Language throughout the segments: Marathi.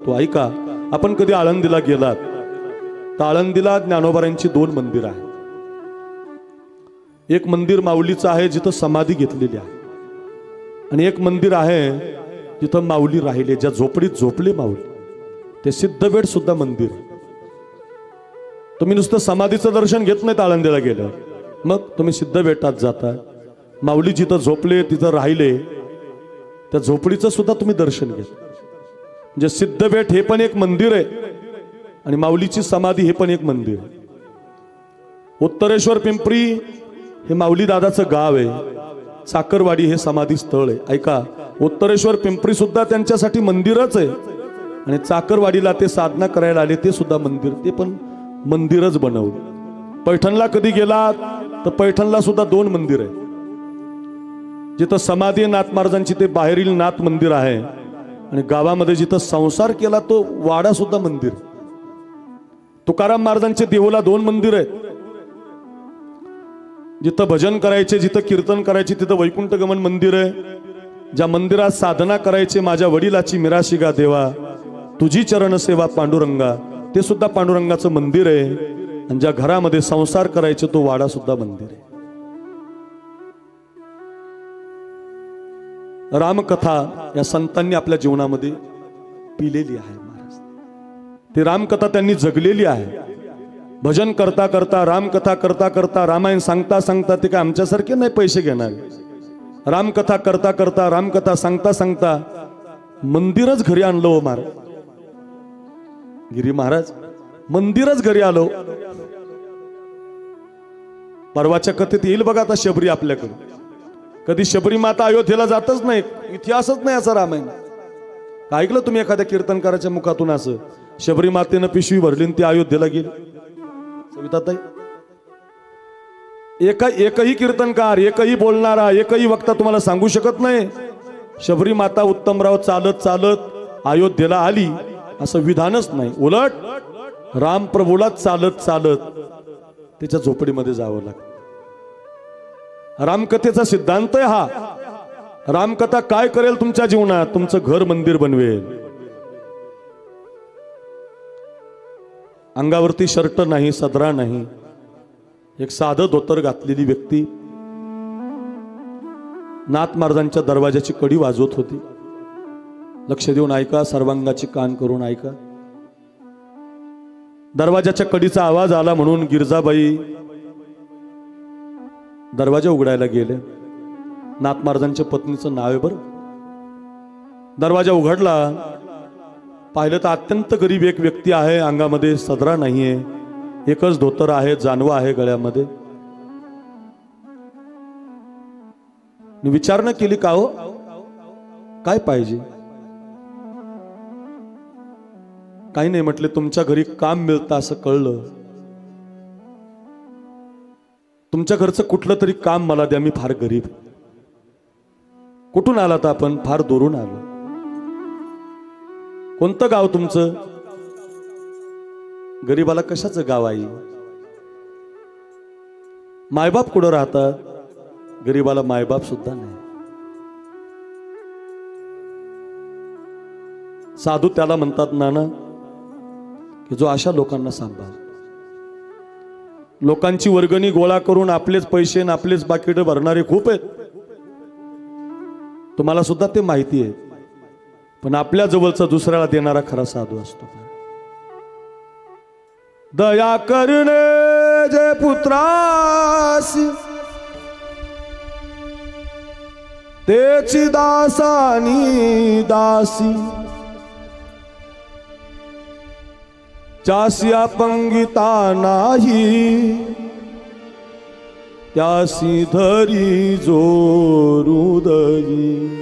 तो ऐका, आपण कधी आळंदीला गेलात तर आळंदीला ज्ञानोबारांची 2 मंदिर आहेत. एक मंदिर माऊलीचं आहे जिथं समाधी घेतलेली आहे, आणि एक मंदिर आहे जिथं माऊली राहिले, ज्या झोपडीत झोपले माऊली, ते सिद्धबेट सुद्धा मंदिर. तुम्ही नुसतं समाधीचं दर्शन घेत नाहीत आळंदीला गेल्यावर, मग तुम्ही सिद्धबेटात जाता, माऊली जिथं झोपले तिथं राहिले त्या झोपडीचं सुद्धा तुम्ही दर्शन घेत. म्हणजे सिद्धबेट हे पण एक मंदिर आहे आणि माऊलीची समाधी हे पण एक मंदिर आहे. उत्तरेश्वर पिंपरी हे माऊली दादाचं गाव आहे, साखरवाडी हे समाधी स्थळ आहे. ऐका, उत्तरेश्वर पिंपरी सुद्धा त्यांच्यासाठी मंदिरच आहे, आणि चाकरवाडीला ते साधना करायला आले ते सुद्धा मंदिर, ते पण मंदिरच बनवलं. पैठणला कधी गेलात तर पैठणला सुद्धा 2 मंदिर आहे. जिथं समाधी नाथ महाराजांची ते बाहेरील नाथ मंदिर आहे, आणि गावामध्ये जिथं संसार केला तो वाडा सुद्धा मंदिर. तुकाराम महाराजांचे देऊला 2 मंदिर आहेत. जिथं भजन करायचे, जिथं कीर्तन करायचे तिथं वैकुंठ गमन मंदिर आहे. ज्या मंदिरात साधना करायचे, माझ्या वडिलाची मिराशिगा देवा, तुझी चरण सेवा पांडुरंगा, ते सुद्धा पांडुरंगाचं मंदिर आहे. आणि ज्या घरामध्ये संसार करायचे तो वाडा सुद्धा मंदिर आहे. रामकथा या संतांनी आपल्या जीवनामध्ये पिलेली आहे महाराज. ती रामकथा त्यांनी जगलेली आहे. भजन करता करता, रामकथा करता करता, रामायण सांगता सांगता, ते काय आमच्यासारखे नाही पैसे घेणार. रामकथा करता करता, रामकथा सांगता सांगता मंदिरच घरी आणलं हो महाराज. गिरी महाराज मंदिरच घरी आलो. परवाच्या कथेत येईल बघा आता शबरी आपल्याकडे. कधी शबरी माता अयोध्येला जातच नाही, इतिहासच नाही असा रामायण. ऐकलं तुम्ही एखाद्या कीर्तनकाराच्या मुखातून असं, शबरी मातेनं पिशवी भरली ती अयोध्येला गेली? सविताताई, एकही कीर्तनकार, एकही बोलणारा, एकही वक्ता तुम्हाला सांगू शकत नाही शबरी माता उत्तमराव चालत चालत अयोध्येला आली, असं विधानच नाही. उलट रामप्रभूला चालत चालत त्याच्या झोपडीमध्ये जावं लागतं. रामकथेचा सिद्धांत आहे हा. रामकथा काय करेल तुमच्या जीवनात? तुमचं घर मंदिर बनवेल. अंगावरती शर्ट नाही, सदरा नाही, एक साधं धोतर घातलेली व्यक्ती नाथ महाराजांच्या दरवाजाची कडी वाजवत होती. लक्ष देऊन ऐका, सर्वांगाची कान करून ऐका. दरवाजाच्या कडीचा आवाज आला म्हणून गिरजाबाई दरवाजा उघडायला गेले. नाथ महाराजांच्या पत्नीचं नाव आहे बरं. दरवाजा उघडला, पाहिलं तर अत्यंत गरीब एक व्यक्ती आहे. अंगामध्ये सदरा नाहीये, एकच धोतर आहे, जानवा आहे गळ्यामध्ये. विचारणा केली, का हो काय पाहिजे? काही नाही म्हटले, तुमच्या घरी काम मिळतं असं कळलं, तुमच्या घरचं कुठलं तरी काम मला द्या, मी फार गरीब. कुठून आलात आपण? फार दूरून आलो. कोणतं गाव तुमचं? गरीबाला कशाचं गाव आहे? मायबाप कुठं राहतात? गरीबाला मायबाप सुद्धा नाही. साधू त्याला म्हणतात नाना की जो अशा लोकांना सांभाळ. लोकांची वर्गणी गोळा करून आपलेच पैसे आणि आपलेच बाकीट भरणारे खूप आहेत, तुम्हाला सुद्धा ते माहिती आहे. पण आपल्या जवळचा दुसऱ्याला देणारा खरा साधू असतो. दया करणे जे पुत्रासी तेची दासानी दासी, ज्यासी अपंगिता नाही त्यासी धरी जो हृदयी.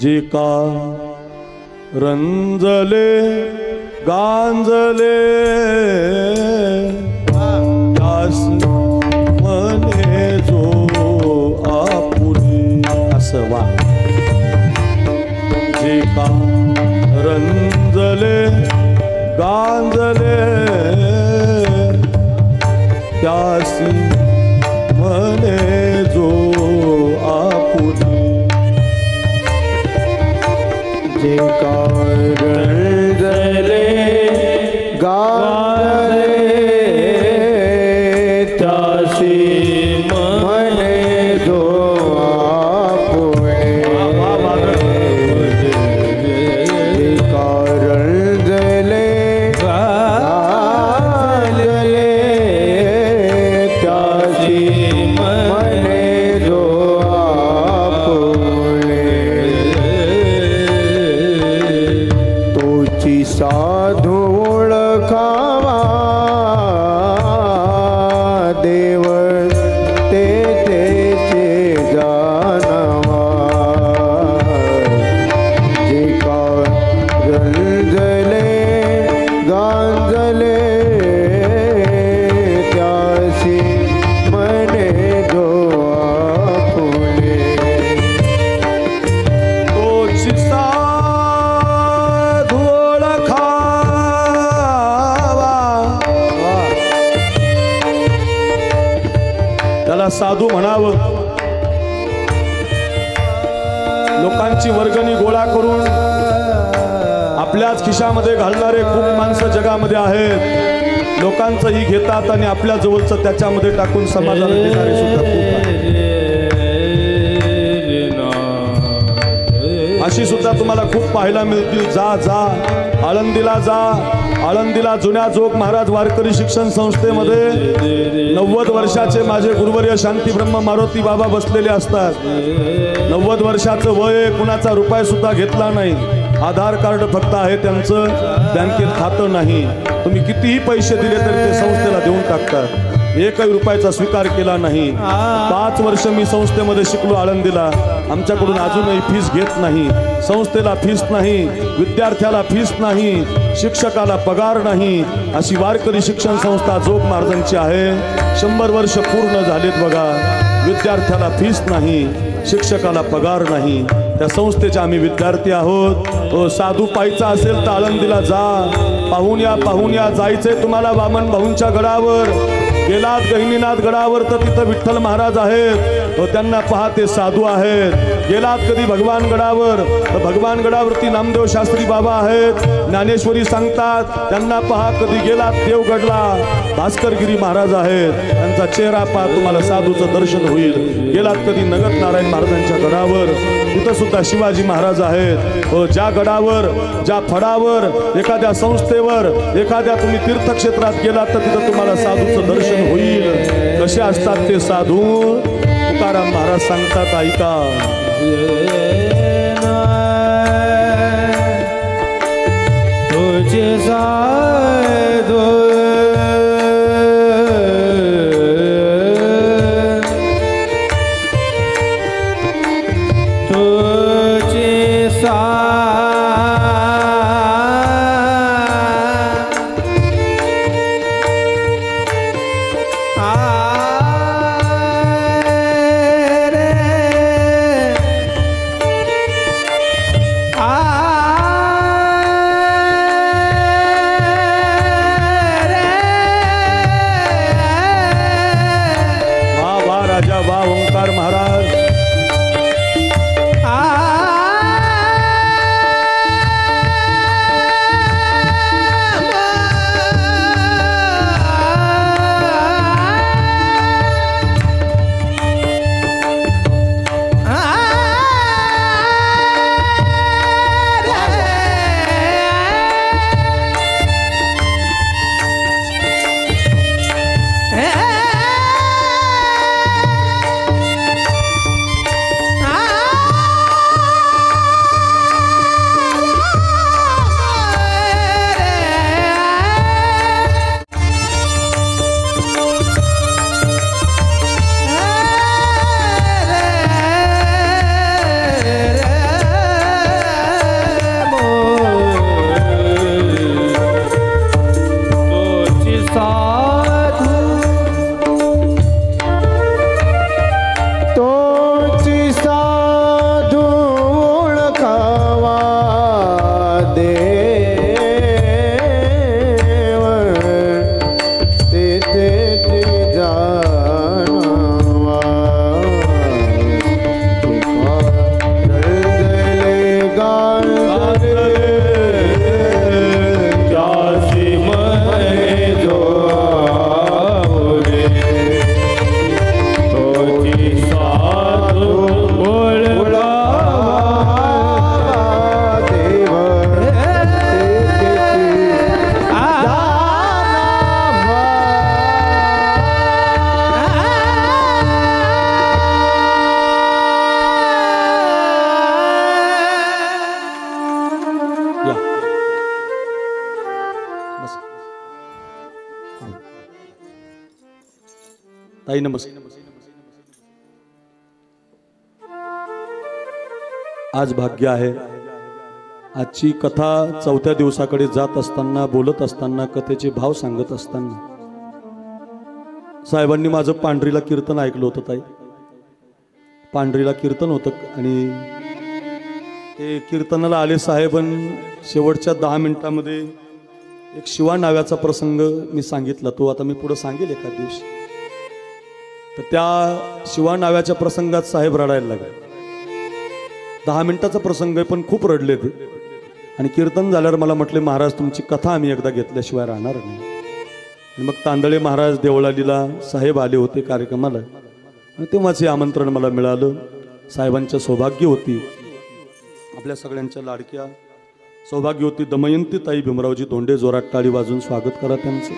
जे का रंजले गांजले त्यासी मने जो आपुली. असं वा. जे का रंजले गांजले त्यासी मने जो आपुली. जे कारंजले गाजले त्यासी मने जो आपुणे जे कारंजले गाजले त्यासी मने जो आपुणे तोची साधू ओळखावा देव ते तेचे जाणवा जे कारंजले गांजले त्यासी मने जो आपुणे तोची साधू ओळखावा. त्याला साधू म्हणावं. लोकांची वर्गणी गोळा करून आपल्याच खिशामध्ये घालणारे खूप माणसं जगामध्ये आहेत. लोकांचंही घेतात आणि आपल्या जवळचं त्याच्यामध्ये टाकून समाजाला देणारे सुद्धा खूप आहेत. अशी सुद्धा तुम्हाला खूप पाहायला मिळतील. जा जा आळंदीला जा. आळंदीला जुन्या जोग महाराज वारकरी शिक्षण संस्थेमध्ये 90 वर्षाचे माझे गुरुवर्य शांती ब्रह्म मारुती बाबा बसलेले असतात. 90 वर्षाचं वय, कुणाचा रुपये सुद्धा घेतला नाही. आधार कार्ड फक्त आहे त्यांचं, बँकेत खातं नाही. तुम्ही कितीही पैसे दिले तरी ते संस्थेला देऊन टाकतात. एकही रुपयाचा स्वीकार केला नाही. 5 वर्ष मी संस्थेमध्ये शिकलो आळंदीला. आमच्याकडून अजूनही फीस घेत नाही. संस्थेला फीस नाही, विद्यार्थ्याला फीस नाही, शिक्षकाला पगार नाही. अशी वारकरी शिक्षण संस्था जोग महाराजांची आहे. 100 वर्ष पूर्ण झालेत बघा. विद्यार्थ्याला फीस नाही, शिक्षकाला पगार नाही. त्या संस्थेचे आम्ही विद्यार्थी आहोत. साधू पाहायचा असेल तर आळंदीला जा. पाहून या जायचंय तुम्हाला वामन भाऊंच्या गडावर. गेलात गहिनीनाथ गडावर तर तिथं विठ्ठल महाराज आहेत. त्यांना पहा ते साधू आहेत. गेलात कधी भगवान गडावर तर भगवान गडावरती नामदेव शास्त्री बाबा आहेत. ज्ञानेश्वरी सांगतात. त्यांना पहा कधी गेलात देवगडला भास्करगिरी महाराज आहेत. त्यांचा चेहरा पहा तुम्हाला साधूचं दर्शन होईल. गेलात कधी नगत नारायण महाराजांच्या गडावर तिथं सुद्धा शिवाजी महाराज आहेत. ज्या गडावर, ज्या फडावर, एखाद्या संस्थेवर, एखाद्या तुम्ही तीर्थक्षेत्रात गेलात तर तिथं तुम्हाला साधूचं दर्शन होईल. कसे असतात ते साधू? तुकाराम महाराज सांगतात ऐका. तुझे साधू तुझे ताई नमस्कार. आज भाग्य आहे. आजची कथा 4थ्या दिवसाकडे जात असताना, बोलत असताना, कथेचे भाव सांगत असताना साहेबांनी माझं पांढरीला कीर्तन ऐकलं होतं. ताई, पांढरीला कीर्तन होतं आणि ते कीर्तनाला आले साहेब. शेवटच्या 10 मिनिटांमध्ये एक शिवा नाव्याचा प्रसंग मी सांगितला. तो आता मी पुढे सांगेल एका दिवशी. तर त्या शिवा नाव्याच्या प्रसंगात साहेब रडायला लागले. 10 मिनिटाचा प्रसंग आहे पण खूप रडले ते. आणि कीर्तन झाल्यावर मला म्हटले, महाराज तुमची कथा आम्ही एकदा घेतल्याशिवाय राहणार नाही. आणि मग तांदळे महाराज देवळालीला साहेब आले होते कार्यक्रमाला आणि तेव्हाचे आमंत्रण मला मिळालं. साहेबांच्या सौभाग्य होती, आपल्या सगळ्यांच्या लाडक्या सौभाग्य होती दमयंती ताई भीमरावजी धोंडे. जोरात टाळी वाजून स्वागत करा त्यांचं.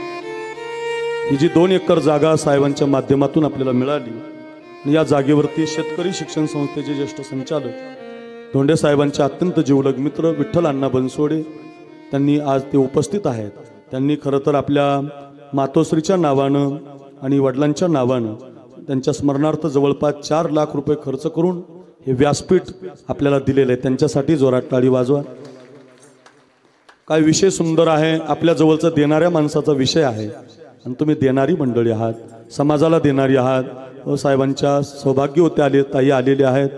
ही जी 2 एकर जागा साहेबांच्या माध्यमातून आपल्याला मिळाली आणि या जागेवरती शेतकरी शिक्षण संस्थेचे ज्येष्ठ संचालक धोंडे साहेबांचे अत्यंत जिवलग मित्र विठ्ठल अण्णा बनसोडे त्यांनी आज ते उपस्थित आहेत. त्यांनी खरं तर आपल्या मातोश्रीच्या नावानं आणि वडिलांच्या नावानं त्यांच्या स्मरणार्थ जवळपास 4 लाख रुपये खर्च करून हे व्यासपीठ आपल्याला दिलेलं आहे. त्यांच्यासाठी जोरात टाळी वाजवा. काय विषय सुंदर आहे. आपल्या जवळचं देणाऱ्या माणसाचा विषय आहे आणि तुम्ही देणारी मंडळी आहात, समाजाला देणारी आहात. साहेबांच्या सौभाग्य होते आले, ताई आलेले आहेत.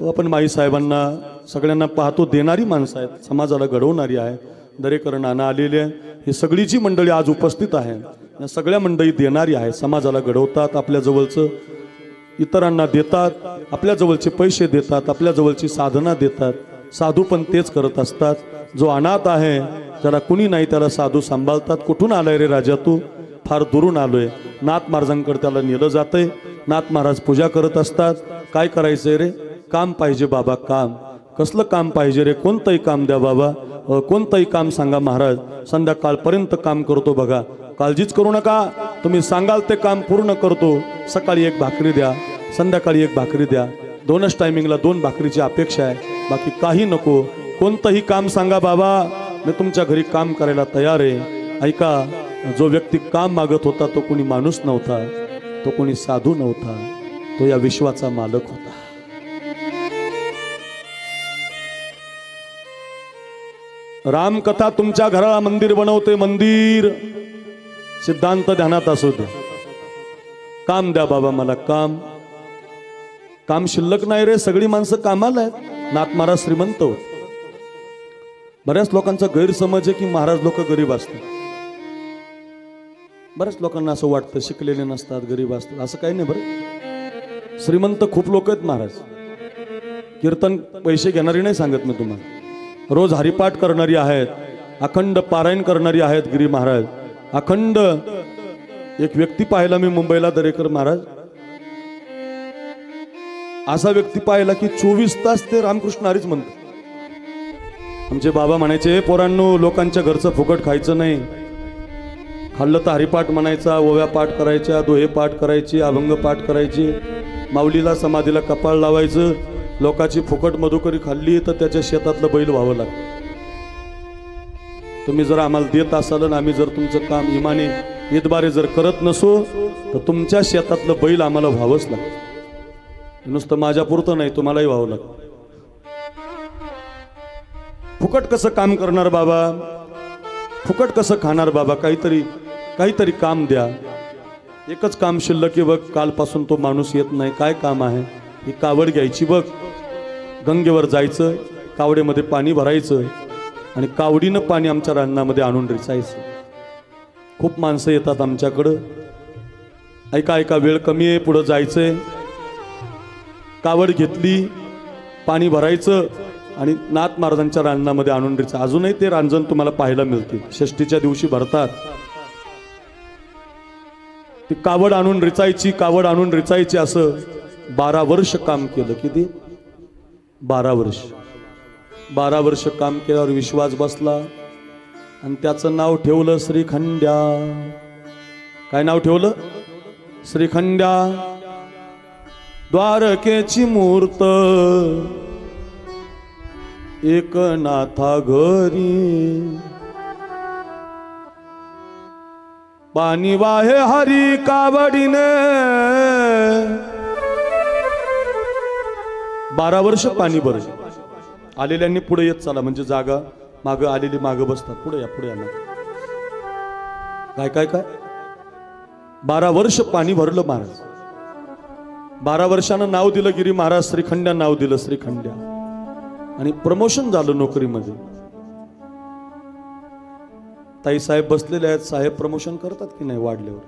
आपण माई साहेबांना सगळ्यांना पाहतो, देणारी माणसं आहेत, समाजाला घडवणारी आहे. दरेकर नाना आलेले आहे. ही सगळी जी मंडळी आज उपस्थित आहे या सगळ्या मंडळी देणारी आहे, समाजाला घडवतात, आपल्या जवळचं इतरांना देतात, आपल्या जवळचे पैसे देतात, आपल्या जवळची साधना देतात. साधू पण तेच करत असतात. जो अनाथ आहे, ज्याला कुणी नाही, त्याला साधू सांभाळतात. कुठून आलाय रे राजा तू? फार दुरून आलोय. नाथ महाराजांकडे त्याला नेलं जातंय. नाथ महाराज पूजा करत असतात. काय करायचंय रे? काम पाहिजे बाबा, काम. कसलं काम पाहिजे रे? कोणतंही काम द्या बाबा, कोणतंही काम सांगा महाराज. संध्याकाळपर्यंत काम करतो बघा, काळजीच करू नका. तुम्ही सांगाल ते काम पूर्ण करतो. सकाळी 1 भाकरी द्या, संध्याकाळी 1 भाकरी द्या. 2च टायमिंगला 2 भाकरीची अपेक्षा आहे, बाकी काही नको. कोणतंही काम सांगा बाबा, मी तुमच्या घरी काम करायला तयार आहे. ऐका, जो व्यक्ती काम मागत होता तो कोणी माणूस नव्हता, तो कोणी साधू नव्हता, तो या विश्वाचा मालक होता. रामकथा तुमच्या घराला मंदिर बनवते. मंदिर सिद्धांत ध्यानात असू दे. काम द्या बाबा मला, काम. काम शिल्लक नाही रे, सगळी माणसं कामाला आहेत. नाथ महाराज श्रीमंत होत. बऱ्याच लोकांचा गैरसमज आहे की महाराज लोक गरीब असतात. बऱ्याच लोकांना असं वाटतं शिकलेले नसतात, गरीब असतात. असं काही नाही बरं. श्रीमंत खूप लोक आहेत महाराज. कीर्तन पैसे घेणारी नाही सांगत मी तुम्हाला. रोज हरिपाठ करणारी आहेत, अखंड पारायण करणारी आहेत गिरी महाराज. अखंड. एक व्यक्ती पाहिला मी मुंबईला, दरेकर महाराज. असा व्यक्ती पाहिला की 24 तास ते रामकृष्ण हरीच म्हणतो. आमचे बाबा म्हणायचे, पोरांनो लोकांच्या घरचं फुकट खायचं नाही. खाल्लं तर हरिपाठ म्हणायचा, ओव्या पाठ करायच्या, दोहे पाठ करायची, अभंग पाठ करायची, माऊलीला समाधीला कपाळ लावायचं. लोकांची फुकट मधुकरी खाल्ली तर त्याच्या शेतातलं बैल व्हावं लागतं. तुम्ही जर आम्हाला देत असाल आणि आम्ही जर तुमचं काम इमाने ईदबारे जर करत नसो तर तुमच्या शेतातलं बैल आम्हाला व्हावंच लागतं. नुसतं माझ्या पुरतं नाही, तुम्हालाही व्हावं लागतं. फुकट कसं काम करणार बाबा? फुकट कसं खाणार बाबा? काहीतरी काम द्या. एकच काम शिल्लक आहे बघ, कालपासून तो माणूस येत नाही. काय काम आहे? ही कावड घ्यायची बघ, गंगेवर जायचं, कावडेमध्ये पाणी भरायचं आणि कावडीनं पाणी आमच्या रानामध्ये आणून रिचायचं. खूप माणसं येतात आमच्याकडं. ऐका, वेळ कमी आहे, पुढं जायचंय. कावड घेतली, पाणी भरायचं आणि नाथ महाराजांच्या रानामध्ये आणून रिचा. अजूनही ते रांजण तुम्हाला पाहायला मिळतील. षष्टीच्या दिवशी भरतात. ती कावड आणून रिचायची, कावड आणून रिचायची. असं 12 वर्ष काम केलं. किती? 12 वर्ष. 12 वर्ष काम केल्यावर विश्वास बसला आणि त्याचं नाव ठेवलं श्रीखंड्या. काय नाव ठेवलं? श्रीखंड्या. द्वारकेची मूर्त एकनाथा घरी. पाणी वाहे हरी कावडीने 12 वर्ष पाणी भरले. आलेल्यांनी पुढे येत चला, म्हणजे जागा मागं आलेली मागं बसतात. पुढे या, पुढे या ना. काय काय काय 12 वर्ष पाणी भरलं महाराज. 12 वर्षानं नाव दिलं गिरी महाराज श्रीखंड्या नाव दिलं श्रीखंड्या. आणि प्रमोशन झालं नोकरीमध्ये. ताई साहेब बसलेले आहेत. साहेब प्रमोशन करतात की नाही वाढल्यावर?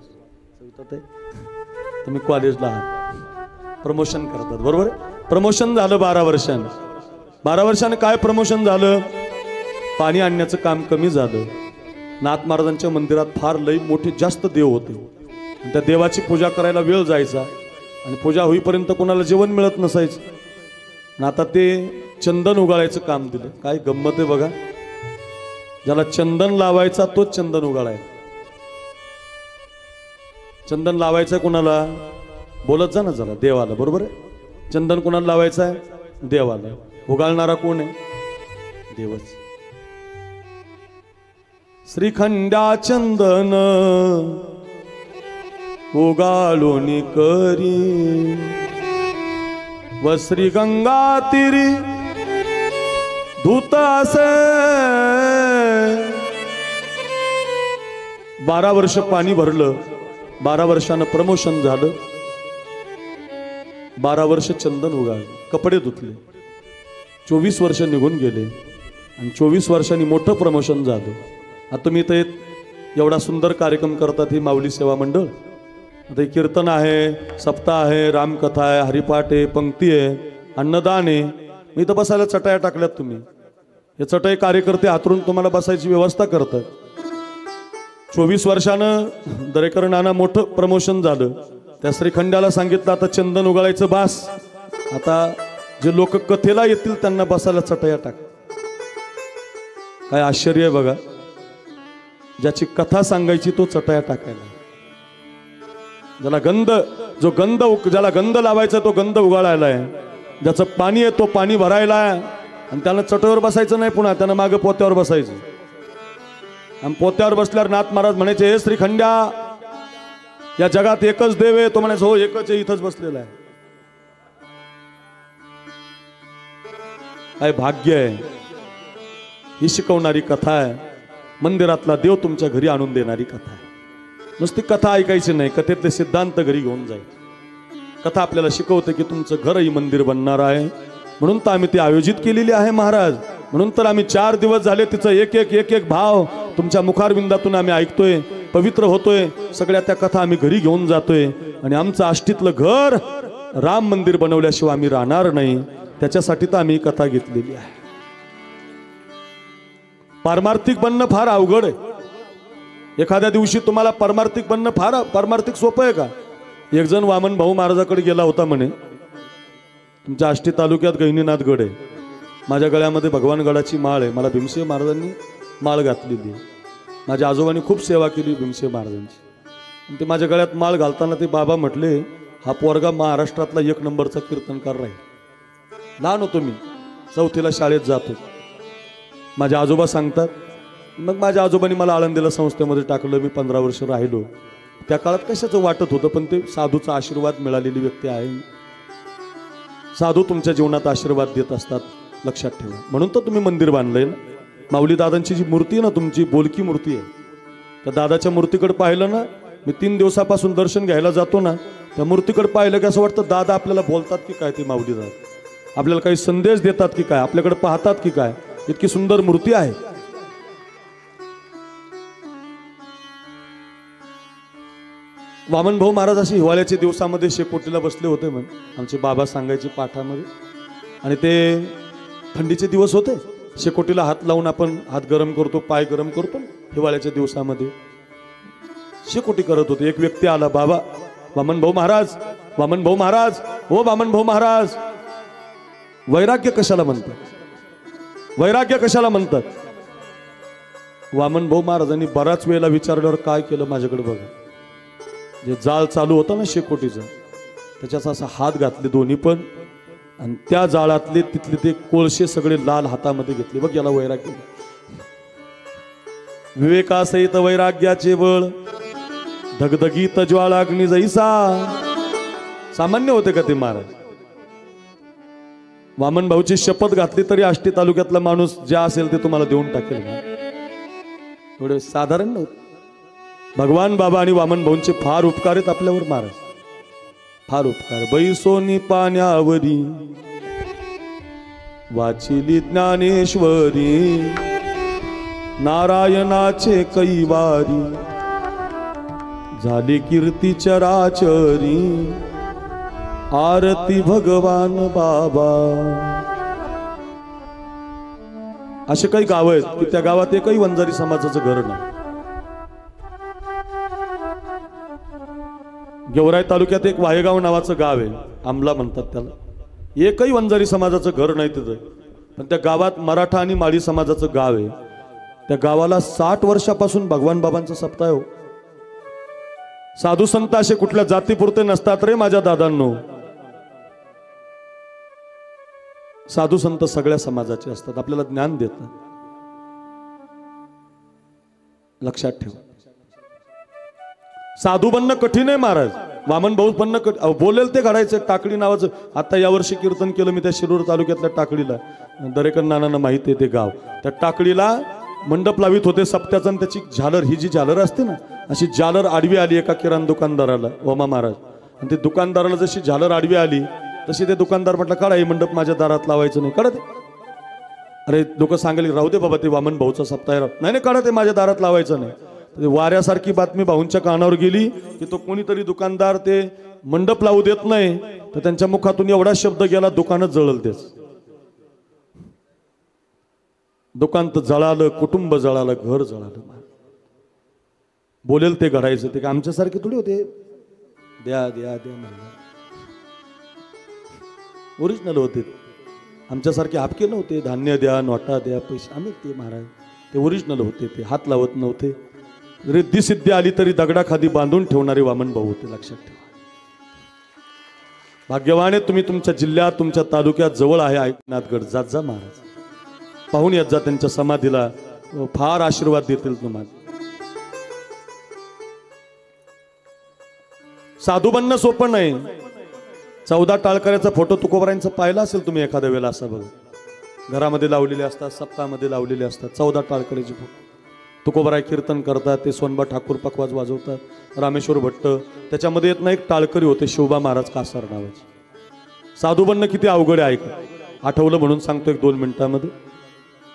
तुम्ही कॉलेजला आहात, प्रमोशन करतात बरोबर. प्रमोशन झालं 12 वर्षानं. 12 वर्षानं काय प्रमोशन झालं? पाणी आणण्याचं काम कमी झालं. नाथ महाराजांच्या मंदिरात फार लई मोठे जास्त देव होते. त्या देवाची पूजा करायला वेळ जायचा आणि पूजा होईपर्यंत कोणाला जेवण मिळत नसायचं. आणि आता ते चंदन उगाळायचं काम दिलं. काय गंमत आहे बघा. ज्याला चंदन लावायचा तोच चंदन उगाळाय. चंदन लावायचं कोणाला? बोलत जा ना जरा. देवाला. बरोबर आहे. चंदन कोणाला लावायचं आहे? देवाला. उगाळणारा कोण आहे? देवच. श्रीखंड्या चंदन उगाळून करी व श्री गंगा तिरी धूत असे. 12 वर्ष पाणी भरलं. 12 वर्षानं प्रमोशन झालं. 12 वर्ष चंदन उगाळलं, कपडे धुतले. 24 वर्ष निघून गेले आणि 24 वर्षांनी मोठं प्रमोशन झालं. आता तुम्ही इथे एवढा सुंदर कार्यक्रम करतात ही माऊली सेवा मंडळ. आता हे कीर्तन आहे, सप्ताह आहे, रामकथा आहे, हरिपाठ आहे, पंक्ती आहे, अन्नदान आहे. मी इथं बसायला चटाया टाकल्यात. तुम्ही हे चटाई कार्यकर्ते हातरून तुम्हाला बसायची व्यवस्था करतात. 24 वर्षानं दरेकर नाना मोठं प्रमोशन झालं. त्या श्रीखंड्याला सांगितलं आता चंदन उगाळायचं बास. आता जे लोक कथेला येतील त्यांना बसायला चटया टाक. काय आश्चर्य आहे बघा. ज्याची कथा सांगायची तो चटया टाकायला. ज्याला ज्याला गंध लावायचा तो गंध उगाळायला आहे. ज्याचं पाणी आहे तो पाणी भरायला आहे. आणि त्यानं चटईवर बसायचं नाही, पुन्हा त्यानं मागे पोत्यावर बसायचं. आणि पोत्यावर बसल्यावर नाथ महाराज म्हणायचे हे श्रीखंड्या या जगात एकच देव आहे. तो म्हणायचा हो एकच आहे, इथंच बसलेला आहे. काय भाग्य आहे. ही शिकवणारी कथा आहे. मंदिरातला देव तुमच्या घरी आणून देणारी कथा आहे. नुसती कथा ऐकायची नाही, कथेतले सिद्धांत घरी घेऊन जायचे. कथा आपल्याला शिकवते की तुमचं घरही मंदिर बनणार आहे. म्हणून तर आम्ही ती आयोजित केलेली आहे महाराज. म्हणून तर आम्ही 4 दिवस झाले तिचं एक एक भाव तुमच्या मुखारविंदातून आम्ही ऐकतोय, पवित्र होतोय. सगळ्या त्या कथा आम्ही घरी घेऊन जातोय. आणि आमचं आष्टीतलं घर राम मंदिर बनवल्याशिवाय आम्ही राहणार नाही. त्याच्यासाठी तर आम्ही कथा घेतलेली आहे. पारमार्थिक बनणं फार अवघड आहे. एखाद्या दिवशी तुम्हाला पारमार्थिक बनणं पारमार्थिक सोपं आहे का? एक जण वामन भाऊ महाराजाकडे गेला होता म्हणे. तुमच्या आष्टी तालुक्यात गहिनीनाथ गड आहे. माझ्या गळ्यामध्ये भगवान गडाची माळ आहे. मला भीमसेन महाराजांनी माळ घातलेली आहे. माझ्या आजोबांनी खूप सेवा केली भीमसेन महाराजांची. आणि ते माझ्या गळ्यात माळ घालताना ते बाबा म्हटले हा पोरगा महाराष्ट्रातला 1 नंबरचा कीर्तनकार राहील. लहान होतो मी, 4थीला शाळेत जातो. माझे आजोबा सांगतात. मग माझ्या आजोबांनी मला आळंदीला संस्थेमध्ये टाकलं. मी 15 वर्ष राहिलो. त्या काळात कशाचं वाटत होतं, पण ते साधूचा आशीर्वाद मिळालेली व्यक्ती आहे. साधू तुमच्या जीवनात आशीर्वाद देत असतात, लक्षात ठेवा. म्हणून तर तुम्ही मंदिर बांधलंय ना. माऊली दादांची जी मूर्ती आहे ना, तुमची बोलकी मूर्ती आहे. त्या दादाच्या मूर्तीकडे पाहिलं ना, मी 3 दिवसापासून दर्शन घ्यायला जातो ना, त्या मूर्तीकडे पाहिलं की असं वाटतं दादा आपल्याला बोलतात की काय. ते माऊली दादा आपल्याला काही संदेश देतात की काय, आपल्याकडे पाहतात की काय. इतकी सुंदर मूर्ती आहे. वामन भाऊ महाराज अशी हिवाळ्याच्या दिवसामध्ये शेकोटीला बसले होते म्हण. आमचे बाबा सांगायचे पाठामध्ये. आणि ते थंडीचे दिवस होते. शेकोटीला हात लावून आपण हात गरम करतो, पाय गरम करतो हिवाळ्याच्या दिवसामध्ये. शेकोटी करत होते. एक व्यक्ती आला. बाबा वामन भाऊ महाराज, वामन भाऊ महाराज, हो वामन भाऊ महाराज, वैराग्य कशाला म्हणतात? वैराग्य कशाला म्हणतात? वामन भाऊ महाराजांनी बराच वेळेला विचारल्यावर काय केलं माझ्याकडे बघा. जे जाळ चालू होतं ना शेकोटीचं, त्याच्याचा असा हात घातले दोन्ही पण. आणि त्या जाळातले तिथले ते कोळशे सगळे लाल हातामध्ये घेतले. बघ याला वैराग्य. विवेकासहित वैराग्याचे बळ धगधगीत ज्वाळाग्नी जैसा. सामान्य होते का ते महाराज? वामन भाऊची शपथ घातली तरी आष्टी तालुक्यातला माणूस ज्या असेल ते तुम्हाला देऊन टाकेल. एवढे साधारण नव्हते. भगवान बाबा आणि वामन भाऊंचे फार उपकार आहेत आपल्यावर महाराज, फार उपकार. बैसोनी पाण्यावरी वाचिली ज्ञानेश्वरी, नारायणाचे कैवारी झाली कीर्ती चराचरी. आरती भगवान बाबा. असे काही गाव आहेत की त्या गावात एकही वंजारी समाजाचं घर नाही. गेवराई तालुक्यात एक वाहेगाव नावाचं गाव आहे, आमला म्हणतात त्याला. एकही वंजारी समाजाचं घर नाही तिथं, पण त्या गावात मराठा आणि माळी समाजाचं गाव आहे. त्या गावाला 60 वर्षापासून भगवान बाबांचा सप्ताह आहे. साधू संत असे कुठल्या जातीपुरते नसतात रे माझ्या दादांनो. साधू संत सगळ्या समाजाचे असतात, आपल्याला ज्ञान देतात. लक्षात ठेव. साधू बनणं कठीण आहे महाराज. वामन भाऊ बनणं बोलेल ते घडायचं. टाकळी नावाचं आता यावर्षी कीर्तन केलं मी त्या शिरूर तालुक्यातल्या टाकळीला. दरेकर नानांना माहिती आहे ते गाव. त्या टाकळीला मंडप लावित होते सप्त्याचं, आणि त्याची झालर, ही जी झालर असते ना, अशी झालर आडवी आली एका किराणा दुकानदाराला, ओमा महाराज. आणि ते दुकानदाराला जशी झालर आडवी आली तशी ते दुकानदार म्हटलं, काढा हे मंडप माझ्या दारात लावायचं नाही. काढा ते. अरे लोक सांगेल राहू दे बाबा, ते वामन भाऊचा सप्ताह आहे. नाही नाही, काढा ते माझ्या दारात लावायचं नाही. वाऱ्यासारखी बातमी भाऊंच्या कानावर गेली की तो कोणीतरी दुकानदार ते मंडप लावू देत नाही. तर त्यांच्या मुखातून एवढा शब्द गेला, दुकानच जळलं. तेच दुकान तर जळालं, कुटुंब जळालं, घर जळालं. बोलेल ते घडायचं. ते का आमच्यासारखे थोडी होते द्या द्या द्या म्हणलं. ओरिजिनल होते, आमच्यासारखे आपके नव्हते. धान्य द्या, नोटा द्या, पैसे, आम्ही ते महाराज ते ओरिजिनल होते. ते हात लावत नव्हते. रिद्धी सिद्धी आली तरी दगडाखाली बांधून ठेवणारे वामन भाऊ होते. लक्षात ठेवा. भाग्यवान आहे तुम्ही. तुमच्या जिल्ह्यात, तुमच्या तालुक्यात जवळ आहे ऐकनाथगड. जात जा महाराज, पाहून येत जा त्यांच्या समाधीला. फार आशीर्वाद देतील तुम्हाला. साधू बनणं सोपं नाही. 14 टाळकऱ्याचा फोटो तुकोबरायांचा पाहिला असेल तुम्ही एखाद्या वेळेला. असा बघा, घरामध्ये लावलेले असतात, सप्ताहामध्ये लावलेले असतात 14 टाळकऱ्याचे फोटो. तुकोबराय कीर्तन करतात, ते सोनबा ठाकूर पखवाज वाजवतात, रामेश्वर भट्ट. त्याच्यामध्ये येत ना एक टाळकरी होते शिवबा महाराज कासार नावाचे. साधू बनणं किती अवघड आहे ऐका. आठवलं म्हणून सांगतो 1-2 मिनिटांमध्ये.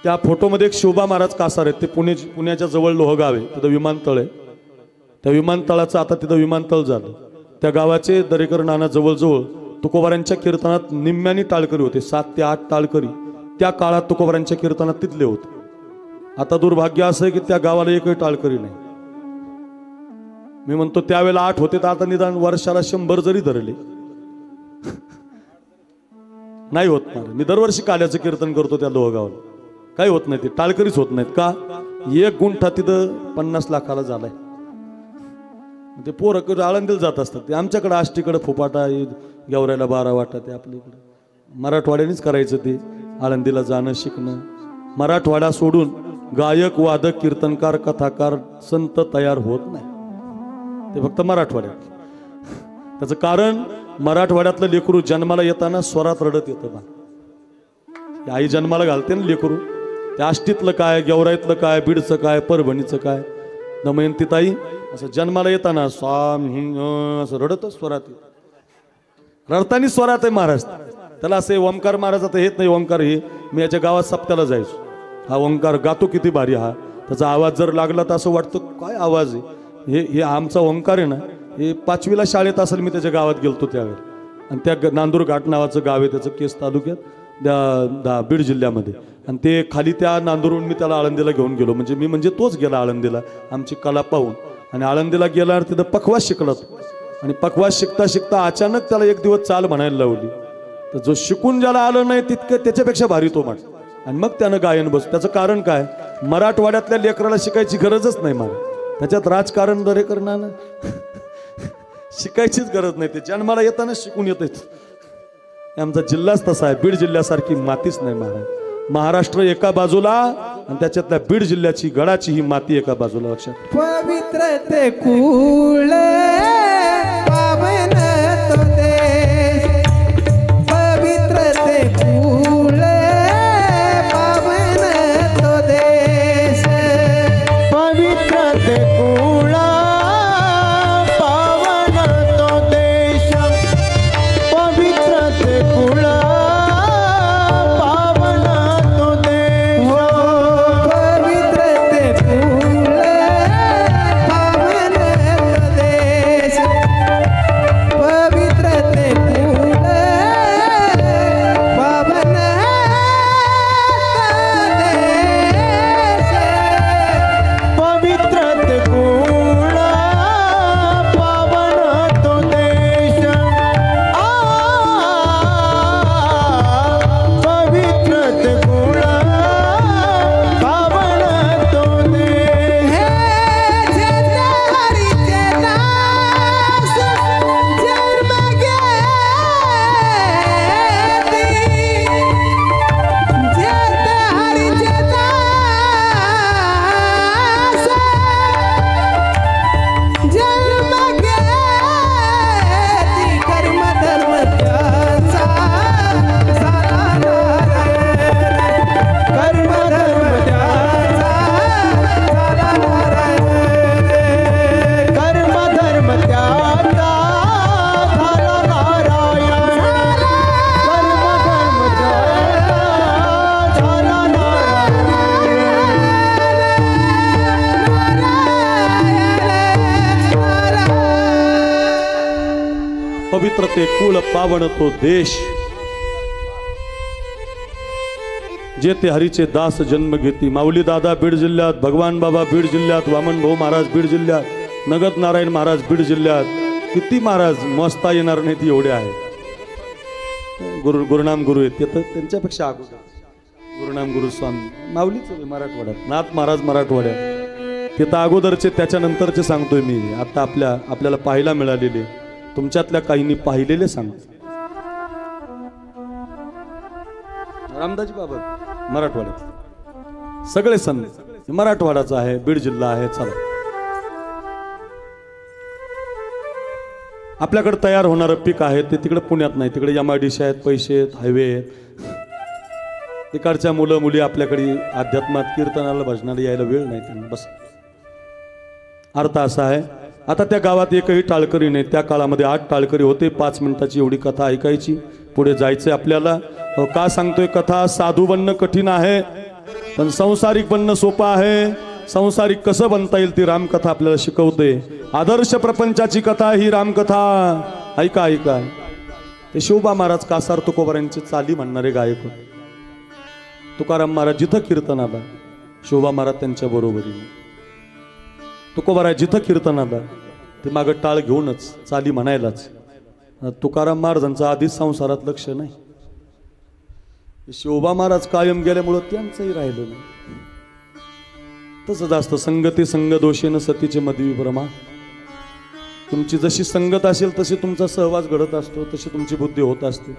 त्या फोटोमध्ये एक शिवबा महाराज कासार आहेत. ते पुण्याच्या जवळ लोहगाव आहे, तिथं विमानतळ आहे. त्या विमानतळाचं आता तिथं विमानतळ झालं. त्या गावाचे दरेकर नाना जवळजवळ तुकोबारांच्या कीर्तनात निम्म्यानी टाळकरी होते. 7 ते 8 टाळकरी त्या काळात तुकोबारांच्या कीर्तनात तिथले होते. आता दुर्भाग्य असं आहे की त्या गावाला एकही टाळकरी नाही. मी म्हणतो त्यावेळेला 8 होते, तर आता निदान वर्षाला 100 जरी धरले नाही होत ना. मी दरवर्षी काल्याचं कीर्तन करतो त्या लोहगावला, काही होत नाही. ते टाळकरीच होत नाहीत का? 1 गुंठा तिथं 50 लाखाला झालाय. ते पोरं आळंदीला जात असतात. ते आमच्याकडे आष्टीकडे फुपाटा, गेवरायला 12 वाटा. ते आपल्या इकडे मराठवाड्यानेच करायचं. ते आळंदीला जाणं, शिकणं. मराठवाडा सोडून गायक, वादक, कीर्तनकार, कथाकार, संत तयार होत नाही. ते फक्त मराठवाड्यात. त्याचं कारण मराठवाड्यातलं लेकरू जन्माला येताना स्वरात रडत येतं बा. आई जन्माला घालते ना लेकरू. त्या आष्टीतलं काय, गेवराईतलं काय, बीडचं काय, परभणीचं काय. दमयंती ताई असं जन्माला येताना स्वामी असं रडतच स्वरात येत. रडतानी स्वरात आहे महाराज. त्याला असे ओंकार महाराज आता येत नाही. ओंकार हे मी याच्या गावात सप्त्याला जायचो. हा ओंकार गातो किती भारी. हा त्याचा आवाज जर लागला तर असं वाटतं काय आवाज आहे. हे आमचा ओंकार आहे ना, हे 5वीला शाळेत असेल मी त्याच्या गावात गेलतो त्यावेळी. आणि त्या नांदूर घाट नावाचं गाव आहे त्याचं, केस तालुक्यात, बीड जिल्ह्यामध्ये. आणि ते खाली त्या नांदूरहून मी त्याला आळंदीला घेऊन गेलो. म्हणजे तोच गेला आळंदीला आमची कला पाहून. आणि आळंदीला गेल्यावर तिथं पखवाज शिकला. आणि पखवाज शिकता शिकता अचानक त्याला एक दिवस चाल म्हणायला लावली. तर जो शिकून ज्याला आलं नाही तितकं त्याच्यापेक्षा भारी तो म्हण. आणि मग त्यानं गायन बस. त्याचं कारण काय? मराठवाड्यातल्या लेकराला शिकायची गरजच नाही मला. त्याच्यात राजकारण दरे करणार शिकायचीच गरज नाही. ते जन्माला येताना शिकून येत. आमचा जिल्हाच तसा आहे. बीड जिल्ह्यासारखी मातीच नाही महाराज. महाराष्ट्र एका बाजूला आणि त्याच्यातल्या बीड जिल्ह्याची गडाची ही माती एका बाजूला लक्षात. पवित्र ते कुळ पावन तो देश, पवित्र ते कुळ पावन तो देश, पवित्र ते कुळ पावन तो देश, पवित्र ते कुळ पावन तो देश, पवित्र ते कुळ पावन तो देश, पवित्र ते कुळ पावन पवित्र ते कुळ पावन तो देश, पवित्र ते कुळ पावन तो देश. हरीचे दास जन्म घेती, हरीचे दास जन्म घेती, कर्म धर्म त्याचा सारा नारायण, कर्म धर्म त्याचा सारा नारायण, कर्म धर्म त्याचा सारा नारायण, कर्म धर्म त्याचा सारा पवित्र ते कुल पावन तो देश, जे ते हरीचे दास जन्म घेती. माऊली दादा बीड जिल्ह्यात, भगवान बाबा बीड जिल्ह्यात, वामन भाऊ महाराज बीड जिल्ह्यात, नगत नारायण महाराज बीड जिल्ह्यात. किती महाराज मोजता येणार नाहीत एवढे आहेत. गुरुनाम गुरु आहेत ते तर त्यांच्यापेक्षा अगोदर. गुरुनाम गुरु स्वामी माऊलीच मराठवाड्यात, नाथ महाराज मराठवाड्यात, ते तर अगोदरचे त्याच्यानंतरचे सांगतोय मी. आता आपल्याला पाहायला मिळालेले, तुमच्यातल्या काहींनी पाहिलेले सांगतो. रामदासजी बाबा मराठवाड्यात, सगळे संत मराठवाड्याचा आहे, बीड जिल्हा आहे. चला, आपल्याकडे तयार होणारं पीक आहे ते तिकडे पुण्यात नाही, तिकडे MIDC आहेत, पैसे आहेत, हायवे आहेत. तिकडच्या मुलं मुली आपल्याकडे अध्यात्मात कीर्तनाला भजनाला यायला वेळ नाही त्यांना. बस अर्थ असा आहे. आता त्या गावात एकही टाळकरी नाही. त्या काळामध्ये 8 टाळकरी होते. 5 मिनिटाची एवढी कथा ऐकायची, पुढे जायचंय आपल्याला. का सांगतोय कथा? साधू बनणं कठीण आहे, पण संसारिक बनणं सोपं आहे. संसारिक कसं बनता येईल ती रामकथा आपल्याला शिकवते. आदर्श प्रपंचाची कथा ही रामकथा. ऐका ऐका. ते शिवबा महाराज कासार तुकोबारांचे चाली म्हणणारे गायक होते. तुकाराम महाराज जिथं कीर्तन आला, शिवबा महाराज त्यांच्या बरोबरीने. तुकोबाराय जिथं कीर्तन आला ते मागं टाळ घेऊनच चाली म्हणायलाच. तुकाराम महाराजांचं आधीच संसारात लक्ष नाही. शिवबा महाराज कायम गेल्यामुळं त्यांचंही राहिलं नाही. तसं जास्त संगती संग दोषेन सतीचे मधवी प्रमा. तुमची जशी संगत असेल तशी तुमचा सहवास घडत असतो, तशी तुमची बुद्धी होत असते.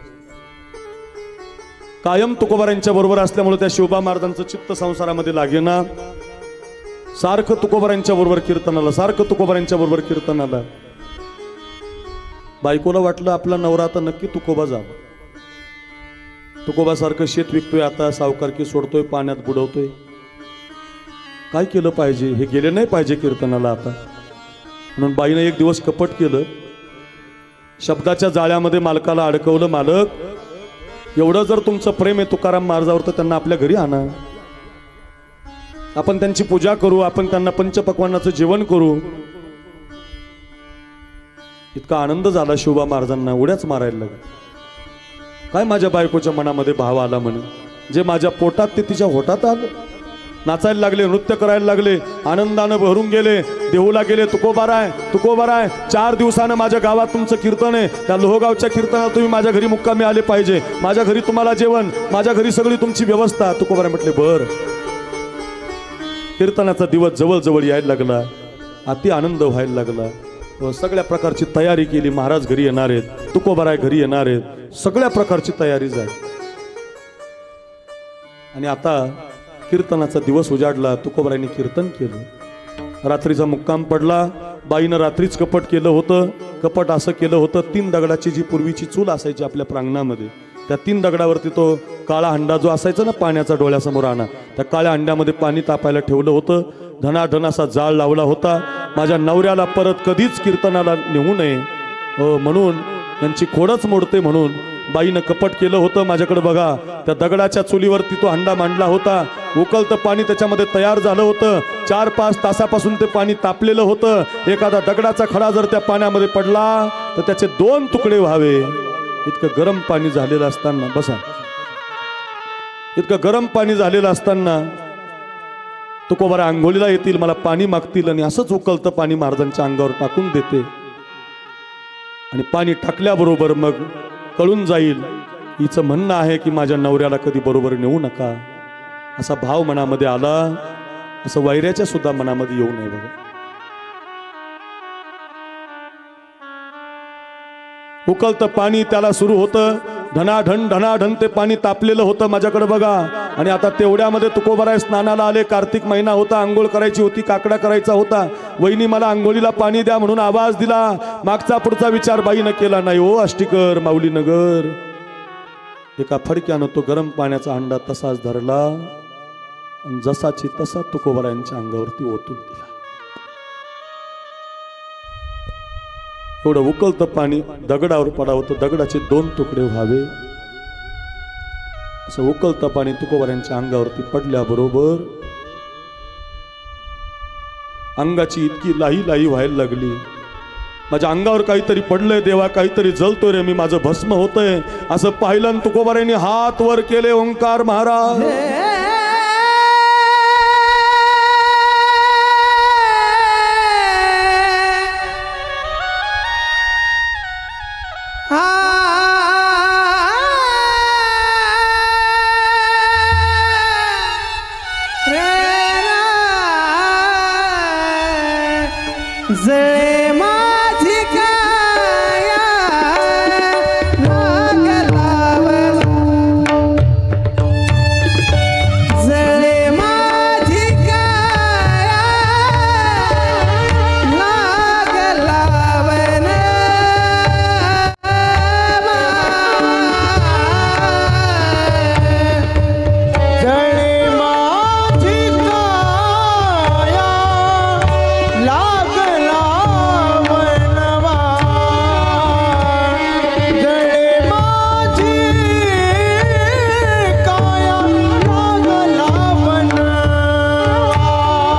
कायम तुकोबारांच्या बरोबर असल्यामुळे त्या शिवबा महाराजांचं चित्त संसारामध्ये लागेना. सारखं तुकोबारांच्या बरोबर कीर्तनाला, सारखं तुकोबारांच्या बरोबर कीर्तनाला. बायकोला वाटलं आपला नवरा आता नक्की तुकोबा जावा. तुकोबा सारखं शेत विकतोय, आता सावकारकी सोडतोय, पाण्यात बुडवतोय. काय केलं पाहिजे? हे गेले नाही पाहिजे कीर्तनाला आता. म्हणून बाईनं एक दिवस कपट केलं. शब्दाच्या जाळ्यामध्ये मालकाला अडकवलं. मालक, एवढं जर तुमचं प्रेम आहे तुकाराम महाराजावर तर त्यांना आपल्या घरी आणा. आपण त्यांची पूजा करू, आपण त्यांना पंचपक्वान्नाचं जेवण करू. इतका आनंद झाला शिवबा महाराजांना, उड्याच मारायला लागले. काय माझ्या बायकोच्या मनामध्ये भाव आला म्हणे, जे माझ्या पोटात ते तिच्या होटात आलं. नाचायला लागले, नृत्य करायला लागले, आनंदानं भरून गेले. देहूला गेले. तुकोबाराय तुकोबाराय, 4 दिवसानं माझ्या गावात तुमचं कीर्तन आहे. त्या लोहगावच्या कीर्तनात तुम्ही माझ्या घरी मुक्कामी आले पाहिजे. माझ्या घरी तुम्हाला जेवण, माझ्या घरी सगळी तुमची व्यवस्था. तुकोबाराय म्हटले बर. कीर्तनाचा दिवस जवळ जवळ यायला लागला. अति आनंद व्हायला लागला. सगळ्या प्रकारची तयारी केली. महाराज घरी येणार आहेत, तुकोबाराय घरी येणार आहेत, सगळ्या प्रकारची तयारी झाली. आणि आता कीर्तनाचा दिवस उजाडला. तुकोबारायांनी कीर्तन केलं. रात्रीचा मुक्काम पडला. बाईनं रात्रीच कपट केलं होतं. कपट असं केलं होतं, 3 दगडाची जी पूर्वीची चूल असायची आपल्या प्रांगणामध्ये, त्या 3 दगडावरती तो काळा हंडा जो असायचा ना पाण्याचा डोळ्यासमोर आणा, त्या काळ्या हंड्यामध्ये पाणी तापायला ठेवलं होतं. धनाधन असा जाळ लावला होता. माझ्या नवऱ्याला परत कधीच कीर्तनाला नेऊ नये म्हणून, यांची खोडच मोडते म्हणून बाईनं कपट केलं होतं. माझ्याकडे बघा, त्या दगडाच्या चुलीवरती तो हंडा मांडला होता. उकळतं पाणी त्याच्यामध्ये तयार झालं होतं. 4-5 तासापासून ते पाणी तापलेलं होतं. एखादा दगडाचा खडा जर त्या पाण्यामध्ये पडला तर त्याचे 2 तुकडे व्हावे इतकं गरम पाणी झालेलं असताना, बसा, इतकं गरम पाणी झालेलं असताना तुकोबारा आंघोळीला येतील, मला पाणी मागतील आणि असंच उकळतं पाणी महाराजांच्या अंगावर टाकून देते. आणि पाणी टाकल्याबरोबर मग कळून जाईल, हिचं म्हणणं आहे की माझ्या नवऱ्याला कधी बरोबर नेऊ नका. असा भाव मनामध्ये आला. असं वैऱ्याच्या सुद्धा मनामध्ये येऊ नये बघा. उकळतं पाणी त्याला सुरू होतं. धनाढन धनाढन ते पाणी तापलेलं होतं. माझ्याकडे बघा. आणि आता तेवढ्यामध्ये तुकोबाराय स्नानाला आले. कार्तिक महिना होता, आंघोळ करायची होती, काकडा करायचा होता. वहिनी मला आंघोळीला पाणी द्या म्हणून आवाज दिला. मागचा पुढचा विचार बाईनं केला नाही. ओ आष्टीकर, माऊली नगर. एका फडक्यानं तो गरम पाण्याचा हंडा तसाच धरला आणि जसाची तसा तुकोबारायांच्या अंगावरती ओतून दिला. एवढं उकळतं पाणी दगडावर पडावं तर दगडाचे 2 तुकडे व्हावे. असं उकळतं पाणी तुकोबारायांच्या अंगावरती पडल्याबरोबर अंगाची इतकी लाही लाही व्हायला लागली. माझ्या अंगावर काहीतरी पडलंय देवा, काहीतरी जळतोय रे, मी माझं भस्म होतंय असं पाहिलं. आणि तुकोबारायांनी हात वर केले. ओंकार महाराज. जय माझी काया लागलावन, जय माझी काया लागलावन, जय माझी काया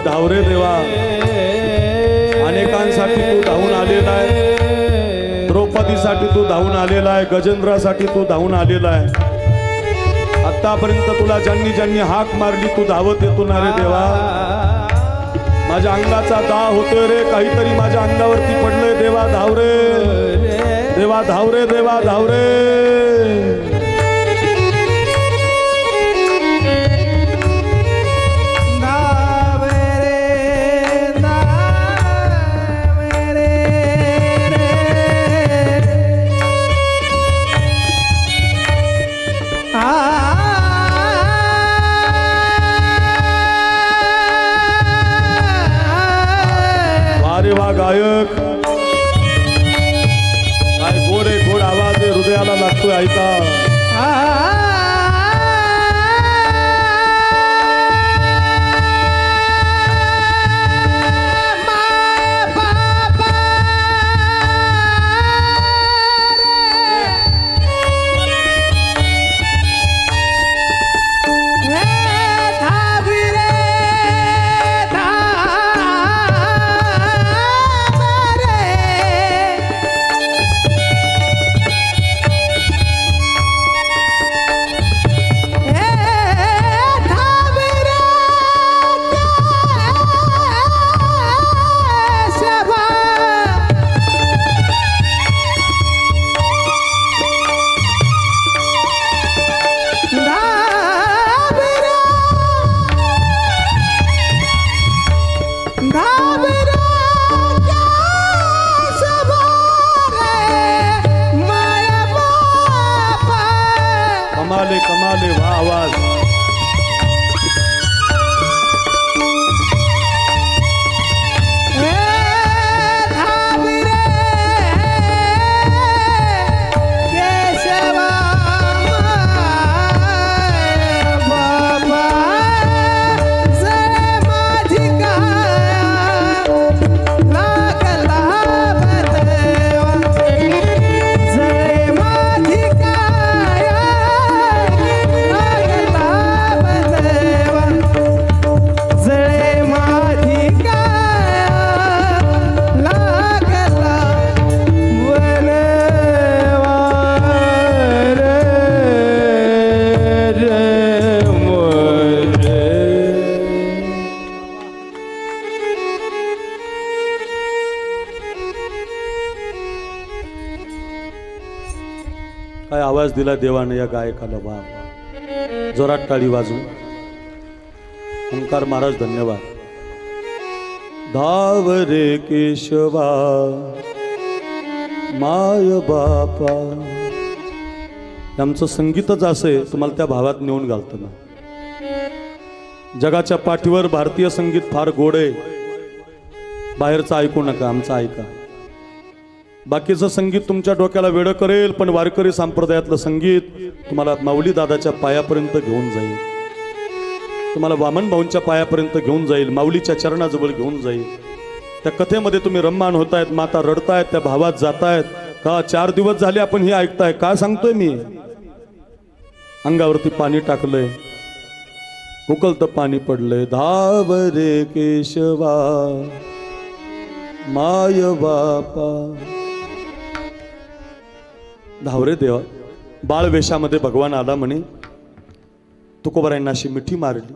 धावरे देवा, अनेकांसाठी तू धावून आलेला आहे. द्रौपदीसाठी तू धावून आलेला आहे, गजेंद्रासाठी तू धावून आलेला आहे. आतापर्यंत तुला ज्यांनी ज्यांनी हाक मारली तू धावत येतो ना रे देवा. माझ्या अंगाचा दाह होतोय रे, काहीतरी माझ्या अंगावरती पडलंय देवा. धाव रे देवा, धाव रे देवा, धाव रे. गायक काय गोड आहे, गोड आवाज आहे, हृदयाला लागतोय ऐका. कमाले कमाले वा आवाज. काय आवाज दिला देवाने या गायकाला. वा जोरात टाळी वाजू. ओंकार महाराज धन्यवाद. धाव रे केशवा माय बापा. आमचं संगीतच असं आहे, तुम्हाला त्या भावात नेऊन घालतं ना. जगाच्या पाठीवर भारतीय संगीत फार गोड आहे, बाहेरचं ऐकू नका, आमचं ऐका. बाकीचं संगीत तुमच्या डोक्याला वेडं करेल, पण वारकरी संप्रदायातलं संगीत तुम्हाला माऊली दादाच्या पायापर्यंत घेऊन जाईल, तुम्हाला वामन भाऊंच्या पायापर्यंत घेऊन जाईल, माऊलीच्या चरणाजवळ घेऊन जाईल. त्या कथेमध्ये तुम्ही रम्मान होतायत, माता रडतायत, त्या भावात जातायत का. 4 दिवस झाले आपण हे ऐकताय. का सांगतोय मी, अंगावरती पाणी टाकलंय, उकलतं पाणी पडलंय. धाव रे केशवा माय बापा. धावरे देवा. बाळ वेशामध्ये भगवान आला म्हणे. तुकोबारायांना अशी मिठी मारली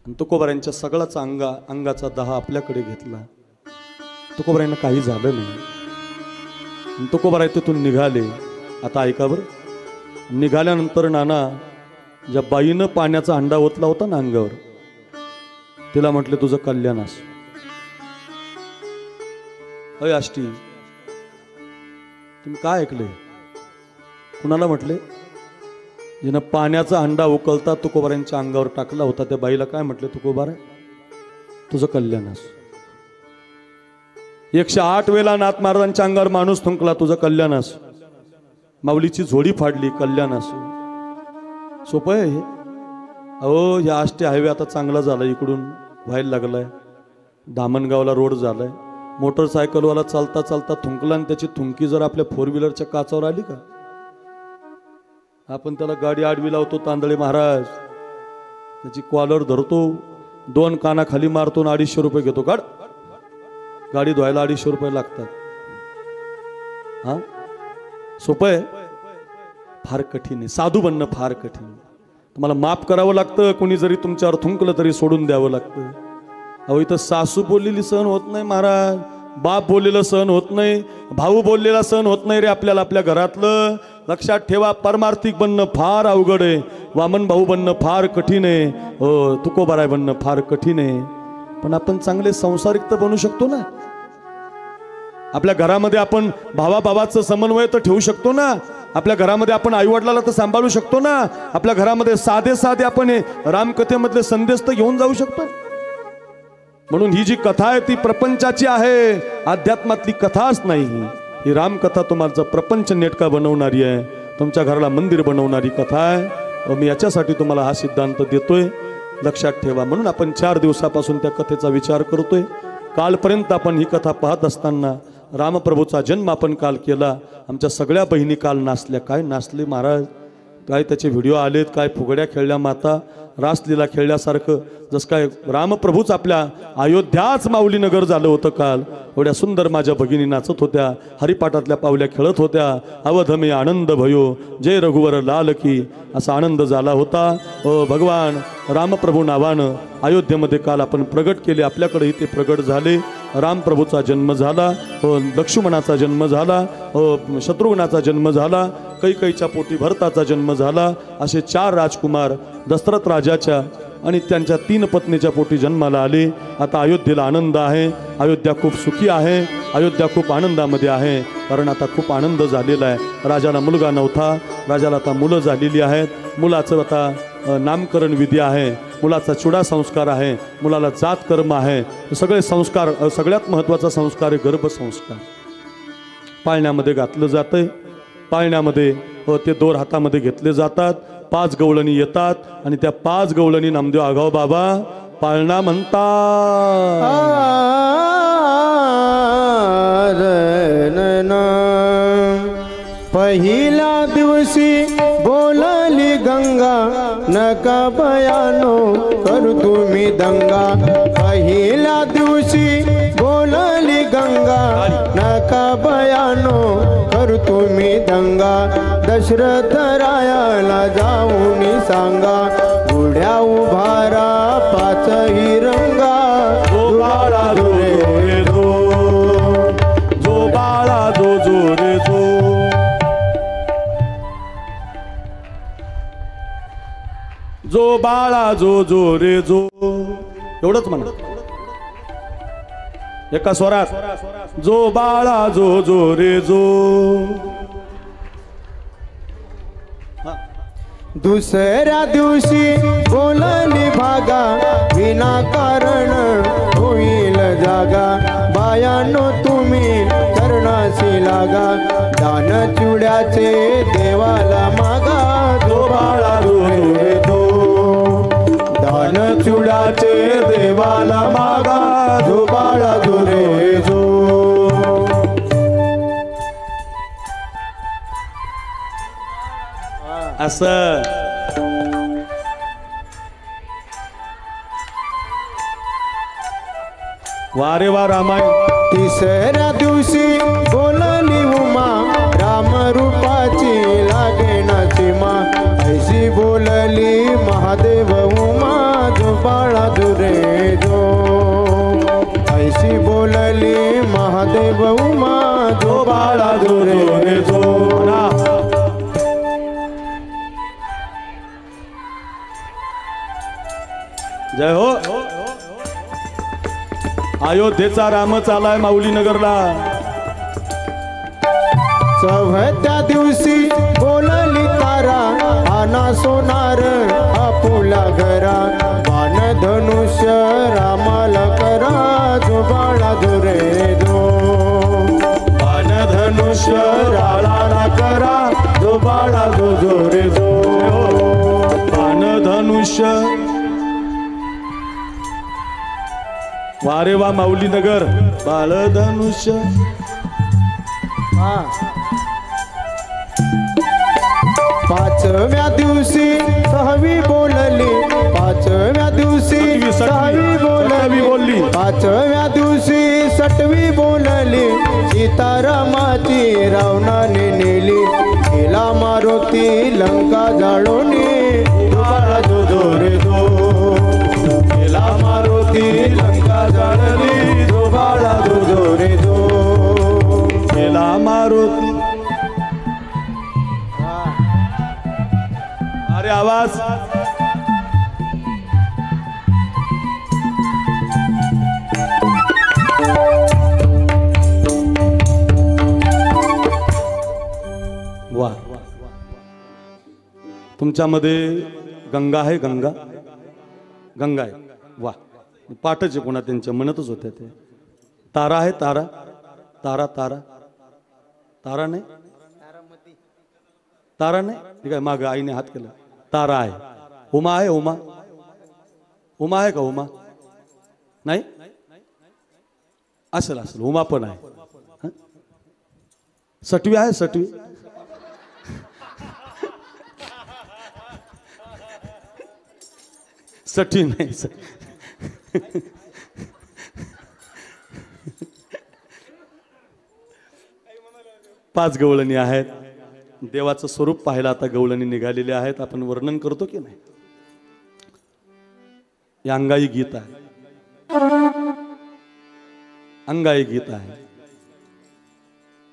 आणि तुकोबारायांच्या सगळाच अंगाचा दाह आपल्याकडे घेतला. तुकोबारायांना काही झालं नाही. तुकोबाराय तिथून निघाले. आता ऐका बरं. निघाल्यानंतर नाना ज्या बाईनं पाण्याचा हंडा ओतला होता ना अंगावर, तिला म्हटले तुझं कल्याण असो. अय आष्टी, तुम्ही काय ऐकले? कुणाला म्हटले? जिनं पाण्याचा हंडा उकलता तुकोबारांच्या अंगावर टाकला होता त्या बाईला काय म्हटले? तुकोबारा तुझं कल्याण असो. 108 वेळा नाथ महाराजांच्या अंगावर माणूस थुंकला, तुझं कल्याण असो. माऊलीची झोडी फाडली, कल्याण असो. सोपं आहे हे. अहो या आष्टी हायवे आता चांगला झाला, इकडून व्हायला लागलाय. दामणगावला रोड झालाय. मोटरसायकलवाला चालता चालता थुंकला आणि त्याची थुंकी जर आपल्या 4 व्हीलरच्या काचावर आली का, आपण त्याला गाडी आडवी लावतो. तांदळे महाराज त्याची कॉलर धरतो, 2 काना खाली मारतो, 250 रुपये घेतो. काढ. गाडी धुवायला 250 रुपये लागतात. हा सोपं आहे? फार कठीण आहे. साधू बनणं फार कठीण आहे. तुम्हाला माफ करावं लागतं. कोणी जरी तुमच्यावर थुंकलं तरी सोडून द्यावं लागतं. अहो इथं सासू बोललेली सहन होत नाही महाराज, बाप बोललेलं सहन होत नाही, भाऊ बोललेला सहन होत नाही रे आपल्याला आपल्या घरातलं. लक्षात ठेवा, परमार्थिक बनणं फार अवघड आहे. वामन भाऊ बनणं फार कठीण आहे. हो, तुकोबाराय बनणं फार कठीण आहे. पण आपण चांगले संसारिक तर बनू शकतो ना. आपल्या घरामध्ये आपण भावाभावाचं समन्वय तर ठेवू शकतो ना. आपल्या घरामध्ये आपण आईवडिलाला तर सांभाळू शकतो ना. आपल्या घरामध्ये साधे साधे आपण हे रामकथेमधले संदेश तर घेऊन जाऊ शकतो. म्हणून ही जी कथा आहे ती प्रपंचाची आहे, अध्यात्मातली कथाच नाही. ही रामकथा तुम्हाला प्रपंच नेटका बनवणारी आहे, तुमच्या घराला मंदिर बनवणारी कथा आहे. व मी याच्यासाठी तुम्हाला हा सिद्धांत देतोय, लक्षात ठेवा. म्हणून आपण 4 दिवसापासून त्या कथेचा विचार करतोय. कालपर्यंत आपण ही कथा पाहत असताना रामप्रभूचा जन्म आपण काल केला. आमच्या सगळ्या बहिणी काल नाचल्या. काय नाचले महाराज, काय त्याचे व्हिडिओ आलेत, काय फुगड्या खेळल्या माता, रासलीला खेळल्यासारखं. जसं काय रामप्रभूच आपल्या अयोध्याच माऊली नगर झालं होतं काल. एवढ्या सुंदर माझ्या भगिनी नाचत होत्या, हरिपाठातल्या पावल्या खेळत होत्या. अवधमे आनंद भयो, जय रघुवर लाल की, असा आनंद झाला होता. भगवान रामप्रभू नावानं अयोध्येमध्ये काल आपण प्रगट केले. आपल्याकडे इथे प्रगट झाले. रामप्रभूचा जन्म झाला, लक्ष्मणाचा जन्म झाला, शत्रुघ्नाचा जन्म झाला, कैकईच्या पोटी भरताचा जन्म झाला. असे 4 राजकुमार दशरथ राजाच्या आणि त्यांच्या 3 पत्नीच्या पोटी जन्माला आले. आता अयोध्येला आनंद आहे. अयोध्या खूप सुखी आहे. अयोध्या खूप आनंदामध्ये आहे. कारण आता खूप आनंद झालेला आहे. राजाला मुलगा नव्हता, राजाला आता मुलं झालेली आहेत. मुलाचं आता नामकरण विधी आहे, मुलाचा चुडा संस्कार आहे, मुलाला जात कर्म आहे. सगळे संस्कार, सगळ्यात महत्त्वाचा संस्कार आहे गर्भसंस्कार. पाळण्यामध्ये घातलं जातंय. पाळण्यामध्ये ते दोर हातामध्ये घेतले जातात. 5 गवळणी येतात आणि त्या 5 गवळणी नामदेव आगाव बाबा पाळणा म्हणतात. पहिल्या दिवशी बोलली गंगा, नका बयानो करू तुम्ही दंगा. पहिल्या दिवशी बोलली गंगा, नका बयानो करू तुम्ही दंगा. दशरथ रायाला जाऊन सांगा, उड्या उभारा 5ही रंगा. जो बाळा जो रे जो, जो बाळा जो जो रे जो. जो बाळा जो जो रे जो. एवढंच म्हणा एका स्वरात. जो बाळा जो जो रे जो. दुसऱ्या दिवशी बोलली भागा, विनाकारण होईल जागा. बायानो तुम्ही चरणाशी लागा, दान चुड्याचे देवाला मागा. जो बाळा जो रे जो, दान चुड्याचे देवाला मागा. जो बाळा जो रे जो. असं वारे वा रामायण. तिसऱ्या दिवशी बोलली उमा, राम रूपाची लागे ना सीमा. ऐशी बोलली महादेव उमा, जो बाळा जो रे जो. ऐशी बोलली महादेव उमा, जो बाळा जो रे जो. जय हो. अयोध्येचा राम चालाय माऊली नगरला. 4थ्या दिवशी बोलली तारा, आना सोनार आपुला घरा. बाण धनुष्य रामाला करा, जो बाळा जो रे जो. बाण धनुष्य राळाला करा, जो बाळा जो जो रे जो. बाण धनुष्य. वारे वा माऊली नगर. बाळ धनुष्य. 5व्या दिवशी 6वी बोलली. 5व्या दिवशी 6वी बोलली. 5व्या दिवशी 6वी बोलली. सीतारामाची रावणाने नेली, गेला मारुती लंका जाळोनी, बाळा जो जो रे जो, गेला मारुती लंका जाळली, जो बाळा जो जो रे जो, गेला मारुती. अरे आवाज. वा. तुमच्यामध्ये गंगा आहे, गंगा गंगा आहे. वा. पाठच आहे कोणा त्यांच्या म्हणतच होत्या ते. तारा आहे, तारा तारा तारा तारा नाही, तारा नाही. ठीक आहे, माग आईने हात केला. तारा आहे. उमा आहे, उमा उमा आहे का? उमा नाही असेल असेल, उमा पण आहे. हं? सटवी आहे, सटवी सटवी नाही. पाच गवळणी आहेत. देवाचं स्वरूप पाहायला आता गवळणी निघालेली आहेत. आपण वर्णन करतो की नाही? हे अंगाई गीत आहे, अंगाई गीत आहे.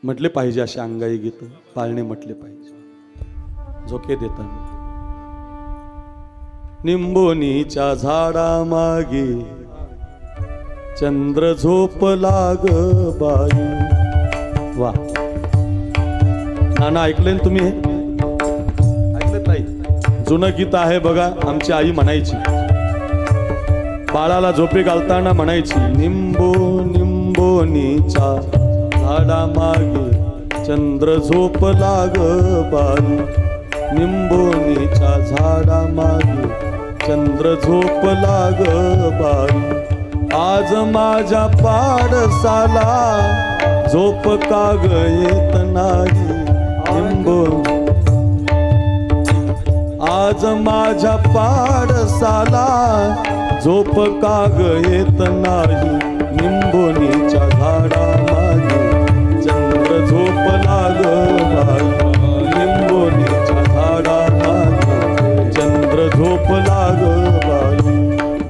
म्हटले पाहिजे असे अंगाई गीत पाळणे म्हटले पाहिजे. झोके देताना निंबोनीच्या झाडा मागे चंद्र झोपला ग बाई. वा. नाना ऐकले ना तुम्ही? हे ऐकलं ताई? जुनं गीत आहे बघा. आमची आई म्हणायची, बाळाला झोपे घालताना म्हणायची, निंबो निंबोनीच्या झाडा मागे चंद्र झोपला ग बाई, निंबोनीच्या झाडा मागे चंद्र झोपला ग बाई. आज माझ्या पाडसाला झोप का ग येत नाही, निंबो आज माझ्या पाडसाला झोप का ग येत नाही, निंबोनीच्या झाडा मागे चंद्र झोपला ग बाई, निंबोनीच्या झाडा मागे चंद्र झोपला ग बाई.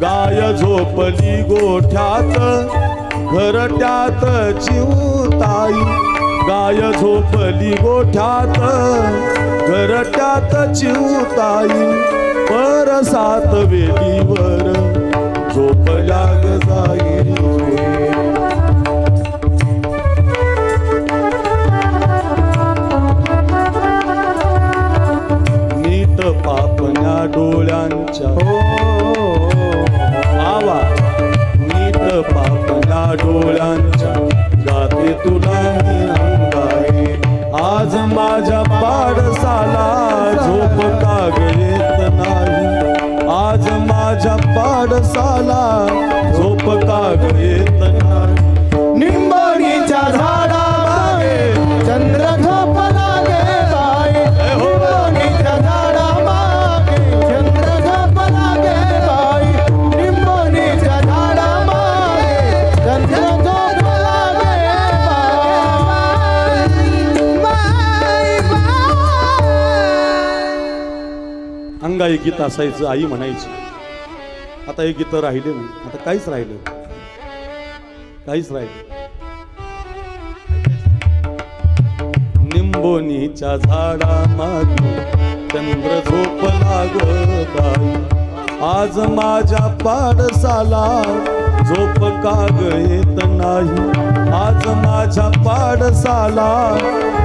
गाय झोपली गोठ्यात घरट्यात चिवताई, गाय झोपली गोठ्यात घरट्यात चिवताई, परसात वेलीवर झोपल्या ग जाई. नीट पापण्या डोळ्यांच्या आवा, नीट पापण्या डोळ्यांच्या गाते तुला मी अंगाई. आज माझ्या पाडसाला झोप का ग येत नाही, आज माझ्या पाडसाला झोप का ग येत नाही. निंबोनीच्या झाडा मागे चंद्र झोपला गे बाई, निंबोनीच्या झाडा मागे चंद्र झोपला गे बाई, निंबोनीच्या झाडा मागे चंद्र झोपला गे बाई. अंगाई गीत असायचं, आई म्हणायची. आता हे गीत राहिले नाही, आता काहीच राहिलं, काहीच राहिलं. निंबोनीच्या झाडा मागे चंद्र झोपला ग बाई, आज माझ्या पाडसाला झोप का ग येत नाही, आज माझ्या पाडसाला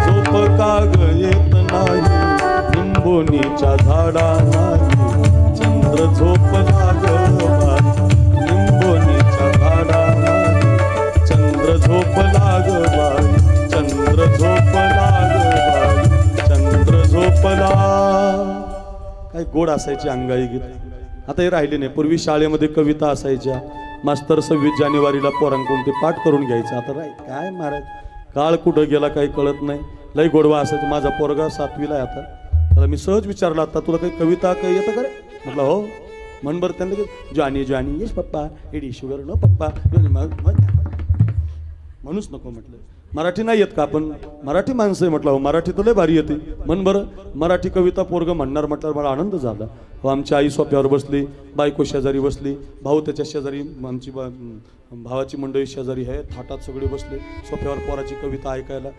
झोप का ग येत नाही. निंबोनीच्या झाडा मागे चंद्र झोपला ग बाई, निंबोनीच्या झाडा मागे चंद्र झोपला ग बाई, चंद्र झोपला ग बाई, चंद्र झोपला. काय गोड असायची अंगाई गीत. आता हे राहिले नाही. पूर्वी शाळेमध्ये कविता असायच्या. मास्तर 26 जानेवारीला पोरांकडून ते पाठ करून घ्यायचं. आता काय महाराज, काळ कुठं गेला काही कळत नाही. लई गोडवा असायचं. माझा पोरगा 7वीला आहे आता. त्याला मी सहज विचारलं, आता तुला काही कविता काही येतं का रे? म्हटलं हो. म्हण बरं. त्यांना की Johnny Johnny yes papa, eddy sugar no पप्पा, म्हणूच नको म्हटलं. मराठी नाही येत का? आपण मराठी माणसं आहे म्हटलं. हो मराठी तर लय भारी येते. म्हण बरं मराठी कविता पोरग म्हणणार म्हटल्यावर मला आनंद झाला. हो आमची आई सोफ्यावर बसली, बायको शेजारी बसली, भाऊ त्याच्या शेजारी, आमची भावाची मंडळी शेजारी आहे, थाटात सगळे बसले सोफ्यावर पोराची कविता ऐकायला.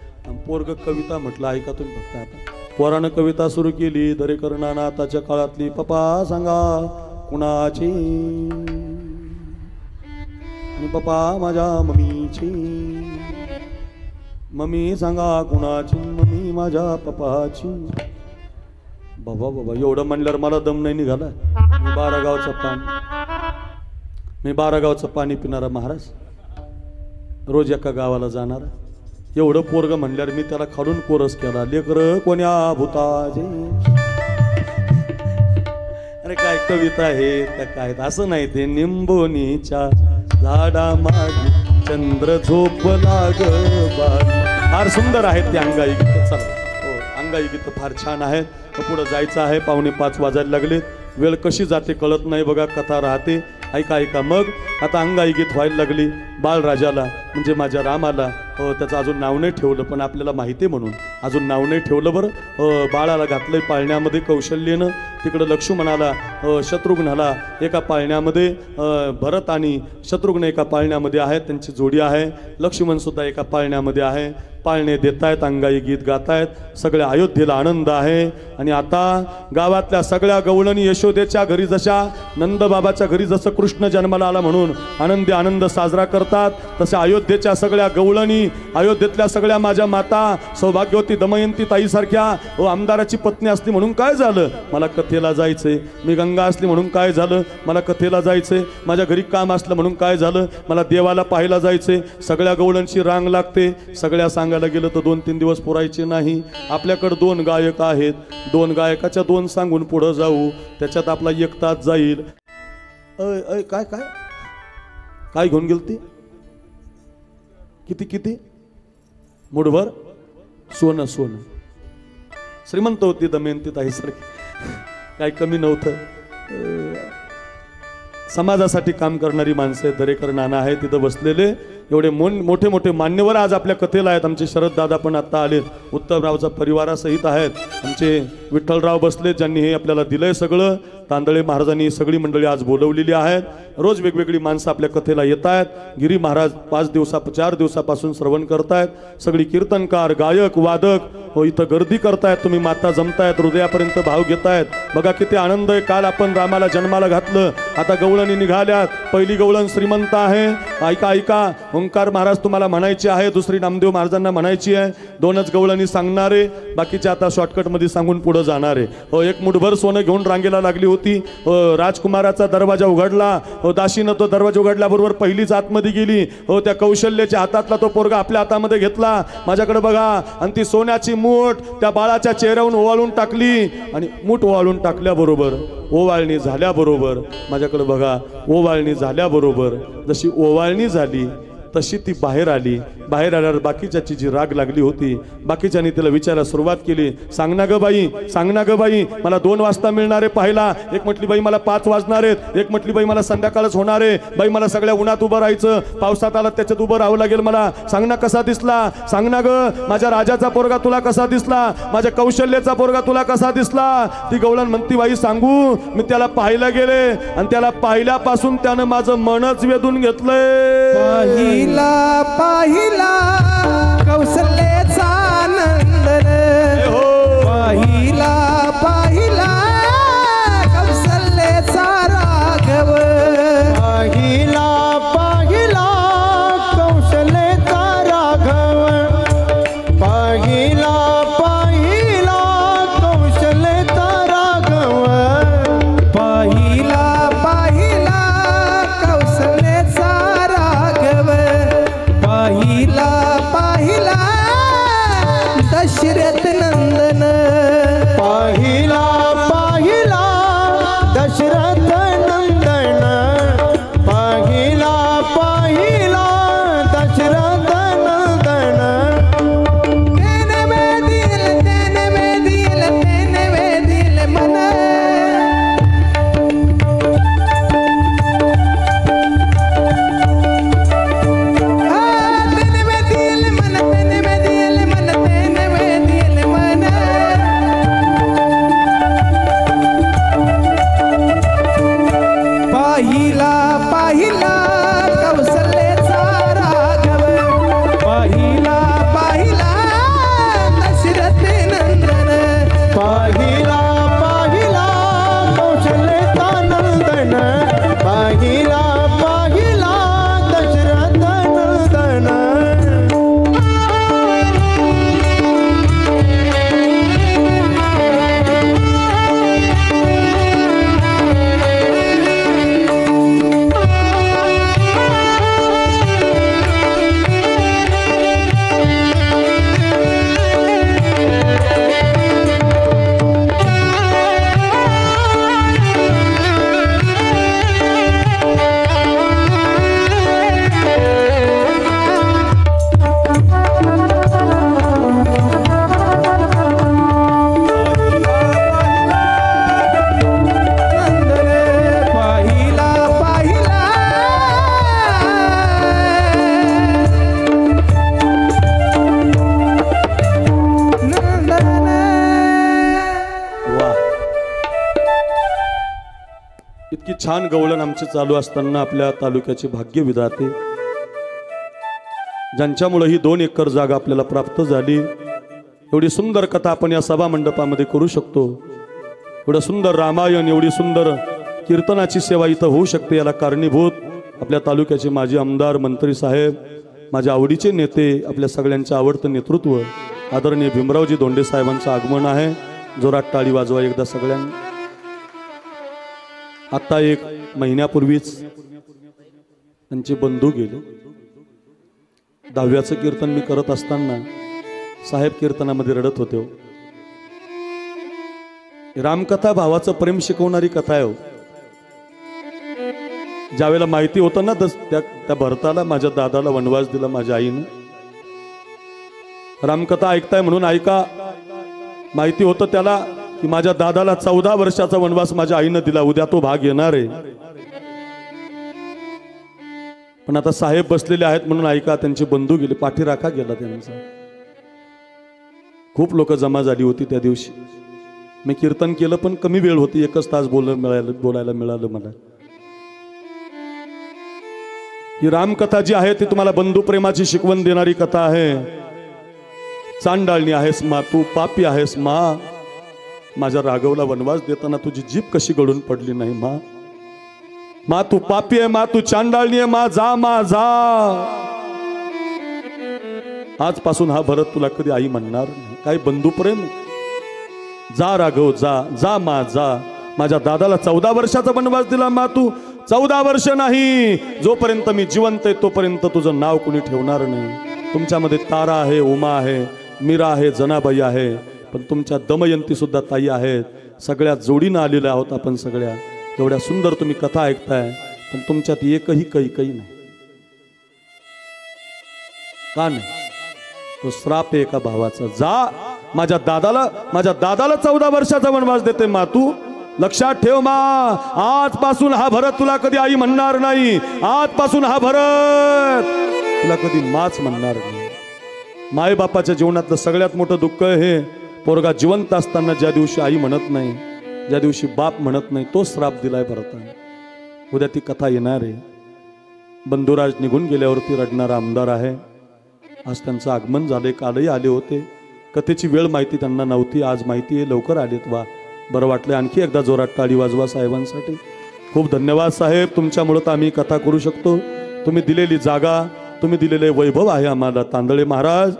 पोरग कविता म्हटलं ऐका तुम्ही फक्त. आता पोरानं कविता सुरू केली. दरेकर नानाताच्या काळातली. पप्पा सांगा कुणाची? आणि पप्पा माझ्या मम्मीची. मम्मी सांगा कुणाची? मम्मी माझ्या पप्पाची. बाबा बाबा एवढं म्हणल्यावर मला दम नाही निघाला. मी 12 गावचं पाणी पिणारा महाराज, रोज एका गावाला जाणारा. एवढं पोरग म्हणल्यावर मी त्याला खालून कोरस केला. लेकर कोण्या भूताचे. अरे काय कविता आहेत का काय? असं नाही ते. निंबोनीच्या झाडा मागे चंद्र झोपला ग बाई. फार सुंदर आहेत ते अंगाई गीत. चला हो अंगाई गीत फार छान आहेत. पुढे जायचं आहे. 4:45 वाजायला लागले. वेळ कशी जाते कळत नाही बघा. कथा राहते. ऐका ऐका. मग आता अंगाई गीत व्हायला लागली. बाळराजाला म्हणजे माझ्या रामाला त्याचं अजून नाव नाही ठेवलं, पण आपल्याला माहिती आहे म्हणून अजून नाव नाही ठेवलं बरं. बाळाला घातलंय पाळण्यामध्ये कौशल्येनं. तिकडं लक्ष्मणाला शत्रुघ्नाला एका पाळण्यामध्ये, भरत आणि शत्रुघ्न एका पाळण्यामध्ये आहेत, त्यांची जोडी आहे. लक्ष्मण सुद्धा एका पाळण्यामध्ये आहे. पाळणे देतायत, अंगाई गीत गातायत. सगळ्या अयोध्येला आनंद आहे. आणि आता गावातल्या सगळ्या गवळणी यशोदेच्या घरी जशा नंदबाबाच्या घरी जसं कृष्ण जन्माला आला म्हणून आनंदी आनंद साजरा करतात, तशा अयोध्येच्या सगळ्या गवळणी, अयोध्येतल्या सगळ्या माझ्या माता, सौभाग्यवती दमयंती ताईसारख्या आमदाराची पत्नी असली म्हणून काय झालं, मला कथेला जायचंय. मी गंगा असली म्हणून काय झालं, मला कथेला जायचंय. माझ्या घरी काम असलं म्हणून काय झालं, मला देवाला पाहायला जायचंय. सगळ्या गवळणची रांग लागते. सगळ्या सांगायला गेलं तर 2-3 दिवस पुरायचे नाही. आपल्याकडे 2 गायक आहेत. 2 गायकाच्या 2 सांगून पुढं जाऊ, त्याच्यात आपला 1 तास जाईल. काय काय काय घेऊन गेलती? किती मुठभर सोनं. सोनं श्रीमंत होती दमयंती ताईसारखी, काय कमी नव्हतं. समाजासाठी काम करणारी माणसं आहेत. दरेकर नाना आहे तिथं बसलेले. एवढे मोठे मोठे मान्यवर आज आपल्या कथेला आहेत. आमचे शरद दादा पण आता आले, उत्तमरावचा परिवारासहित आहेत. आमचे विठ्ठलराव बसले, ज्यांनी हे आपल्याला दिलंय सगळं. तांदळे महाराजांनी सगळी मंडळी आज बोलवलेली आहेत. रोज वेगवेगळी माणसं आपल्या कथेला येत आहेत. गिरी महाराज 4 दिवसापासून श्रवण करतायत. सगळी कीर्तनकार, गायक, वादक इथं गर्दी करतायत. तुम्ही माता जमतायत, हृदयापर्यंत भाव घेतायत. बघा किती आनंद आहे. काल आपण रामाला जन्माला घातलं, आता गवळणी निघाल्यात. पहिली गवळण श्रीमंत आहे. ऐका ऐका, ओंकार महाराज तुम्हाला म्हणायची आहे, दुसरी नामदेव महाराजांना म्हणायची आहे. 2च गवळणी सांगणारे, बाकीचे आता शॉर्टकट मध्ये सांगून पुढे जाणारे. एक मुठभर सोनं घेऊन रांगेला लागली होती. राजकुमाराचा दरवाजा उघडला. दासीनं तो दरवाजा उघडल्याबरोबर पहिलीच आतमध्ये गेली. त्या कौशल्याच्या हातातला तो पोरगा आपल्या हातामध्ये घेतला. माझ्याकडे बघा. आणि ती सोन्याची मूठ त्या बाळाच्या चेहऱ्यावरून ओवाळून टाकली. आणि मूठ ओवाळून टाकल्याबरोबर, ओवाळणी झाल्याबरोबर, माझ्याकडे बघा, ओवाळणी झाल्याबरोबर जशी ओवाळणी झाली तशी ती बाहेर आली. बाहेर आल्यावर बाकीच्याची जी राग लागली होती, बाकीच्यांनी तिला विचारायला सुरुवात केली. सांग ना ग बाई, मला 2 वाजता मिळणारे पाहायला. एक म्हटली बाई मला 5 वाजणार आहेत. एक म्हटली बाई मला संध्याकाळच होणार आहे. बाई मला सगळ्या उन्हात उभं राहायचं, पावसात आला त्याच्यात उभं राहावं लागेल मला. सांग ना कसा दिसला, सांग ना ग, माझ्या राजाचा पोरगा तुला कसा दिसला, माझ्या कौशल्याचा पोरगा तुला कसा दिसला. ती गवळण म्हणती बाई सांगू, मी त्याला पाहायला गेले आणि त्याला पाहिल्यापासून त्यानं माझं मनच वेधून घेतलंय. पाहिला कौशल्याचा आनंद रे. पाहिला कौशल्याचा राघव. पाहिला कौशल्याचा राघव. पाहिला कौशल्याचा राघव. पाहिला कौशल्याचा राघव. पाहिला इतकी छान गवळण आमची चालू असताना आपल्या तालुक्याचे भाग्य विधाते, ज्यांच्यामुळे ही 2 एकर जागा आपल्याला प्राप्त झाली, एवढी सुंदर कथा आपण या सभा मंडपामध्ये करू शकतो, एवढं सुंदर रामायण, एवढी सुंदर कीर्तनाची सेवा इथं होऊ शकते, याला कारणीभूत आपल्या तालुक्याचे माजी आमदार, मंत्री साहेब, माझ्या आवडीचे नेते, आपल्या सगळ्यांचे आवडतं नेतृत्व आदरणीय भीमरावजी धोंडे साहेबांचं आगमन आहे. जोरात टाळी वाजवा एकदा सगळ्यांनी. आता 1 महिन्यापूर्वीच त्यांचे बंधू गेले. 10व्याचं कीर्तन मी करत असताना साहेब कीर्तनामध्ये रडत होते. रामकथा भावाचं प्रेम शिकवणारी कथा आहे. ज्यावेळेला माहिती होतं ना त्या भरताला, माझ्या दादाला वनवास दिला माझ्या आईनं. रामकथा ऐकताय म्हणून ऐका. माहिती होतं त्याला की माझ्या दादाला 14 वर्षाचा वनवास माझ्या आईनं दिला, उद्या तो भाग येणार आहे. पण आता साहेब बसलेले आहेत म्हणून ऐका. त्यांचे बंधू गेले, पाठीराखा गेला त्यांचा. खूप लोक जमा झाली होती त्या दिवशी. मी कीर्तन केलं पण कमी वेळ होती, 1च तास बोलायला मिळालं मला. ही रामकथा जी आहे ती तुम्हाला बंधू प्रेमाची शिकवण देणारी कथा आहे. चांडाळणी आहेस मा, तू पापी आहेस मा, माझ्या राघवला वनवास देताना तुझी जीभ कशी गळून पडली नाही मा. मा तू पापी आहे मा, तू चांडाळणी आहे मा, जा मा जा. आजपासून हा भरत तुला कधी आई म्हणणार नाही. काय बंधू प्रेम. जा राघव जा, जा मा जा. माझ्या दादाला 14 वर्षाचा वनवास दिला मा, तू 14 वर्ष नाही, जोपर्यंत मी जिवंत आहे तोपर्यंत तुझं नाव कोणी ठेवणार नाही. तुमच्यामध्ये तारा आहे, उमा आहे, मीरा आहे, जनाबाई आहे, पण तुमच्या दमयंती सुद्धा ताई आहेत. सगळ्या जोडीनं आलेल्या आहोत आपण सगळ्या. एवढ्या सुंदर तुम्ही कथा ऐकताय, पण तुमच्यात एकही काही नाही. का नाही? तो श्राप आहे एका भावाचा. जा, माझ्या दादाला 14 वर्षाचा वनवास देते मा, तू लक्षात ठेव मा. आजपासून हा भरत तुला कधी आई म्हणणार नाही. आजपासून हा भरत तुला कधी माच म्हणणार नाही. माय बापाच्या जीवनातलं सगळ्यात मोठं दुःख हे पोरगा जिवंत असताना ज्या दिवशी आई म्हणत नाही, ज्या दिवशी बाप म्हणत नाही, तो श्राप दिलाय भरताने. उद्या ती कथा येणार आहे. बंधुराज निघून गेल्यावरती रडणारा आमदार आहे. आज त्यांचं आगमन झाले, कालही आले होते. कथेची वेळ माहिती त्यांना नव्हती, आज माहिती आहे, लवकर आलेत. वा, बरं वाटलं. आणखी एकदा जोरात टाळी वाजवा साहेबांसाठी. खूप धन्यवाद साहेब, तुमच्यामुळं तर आम्ही कथा करू शकतो. तुम्ही दिलेली जागा, तुम्ही दिलेले वैभव आहे आम्हाला. तांदळे महाराज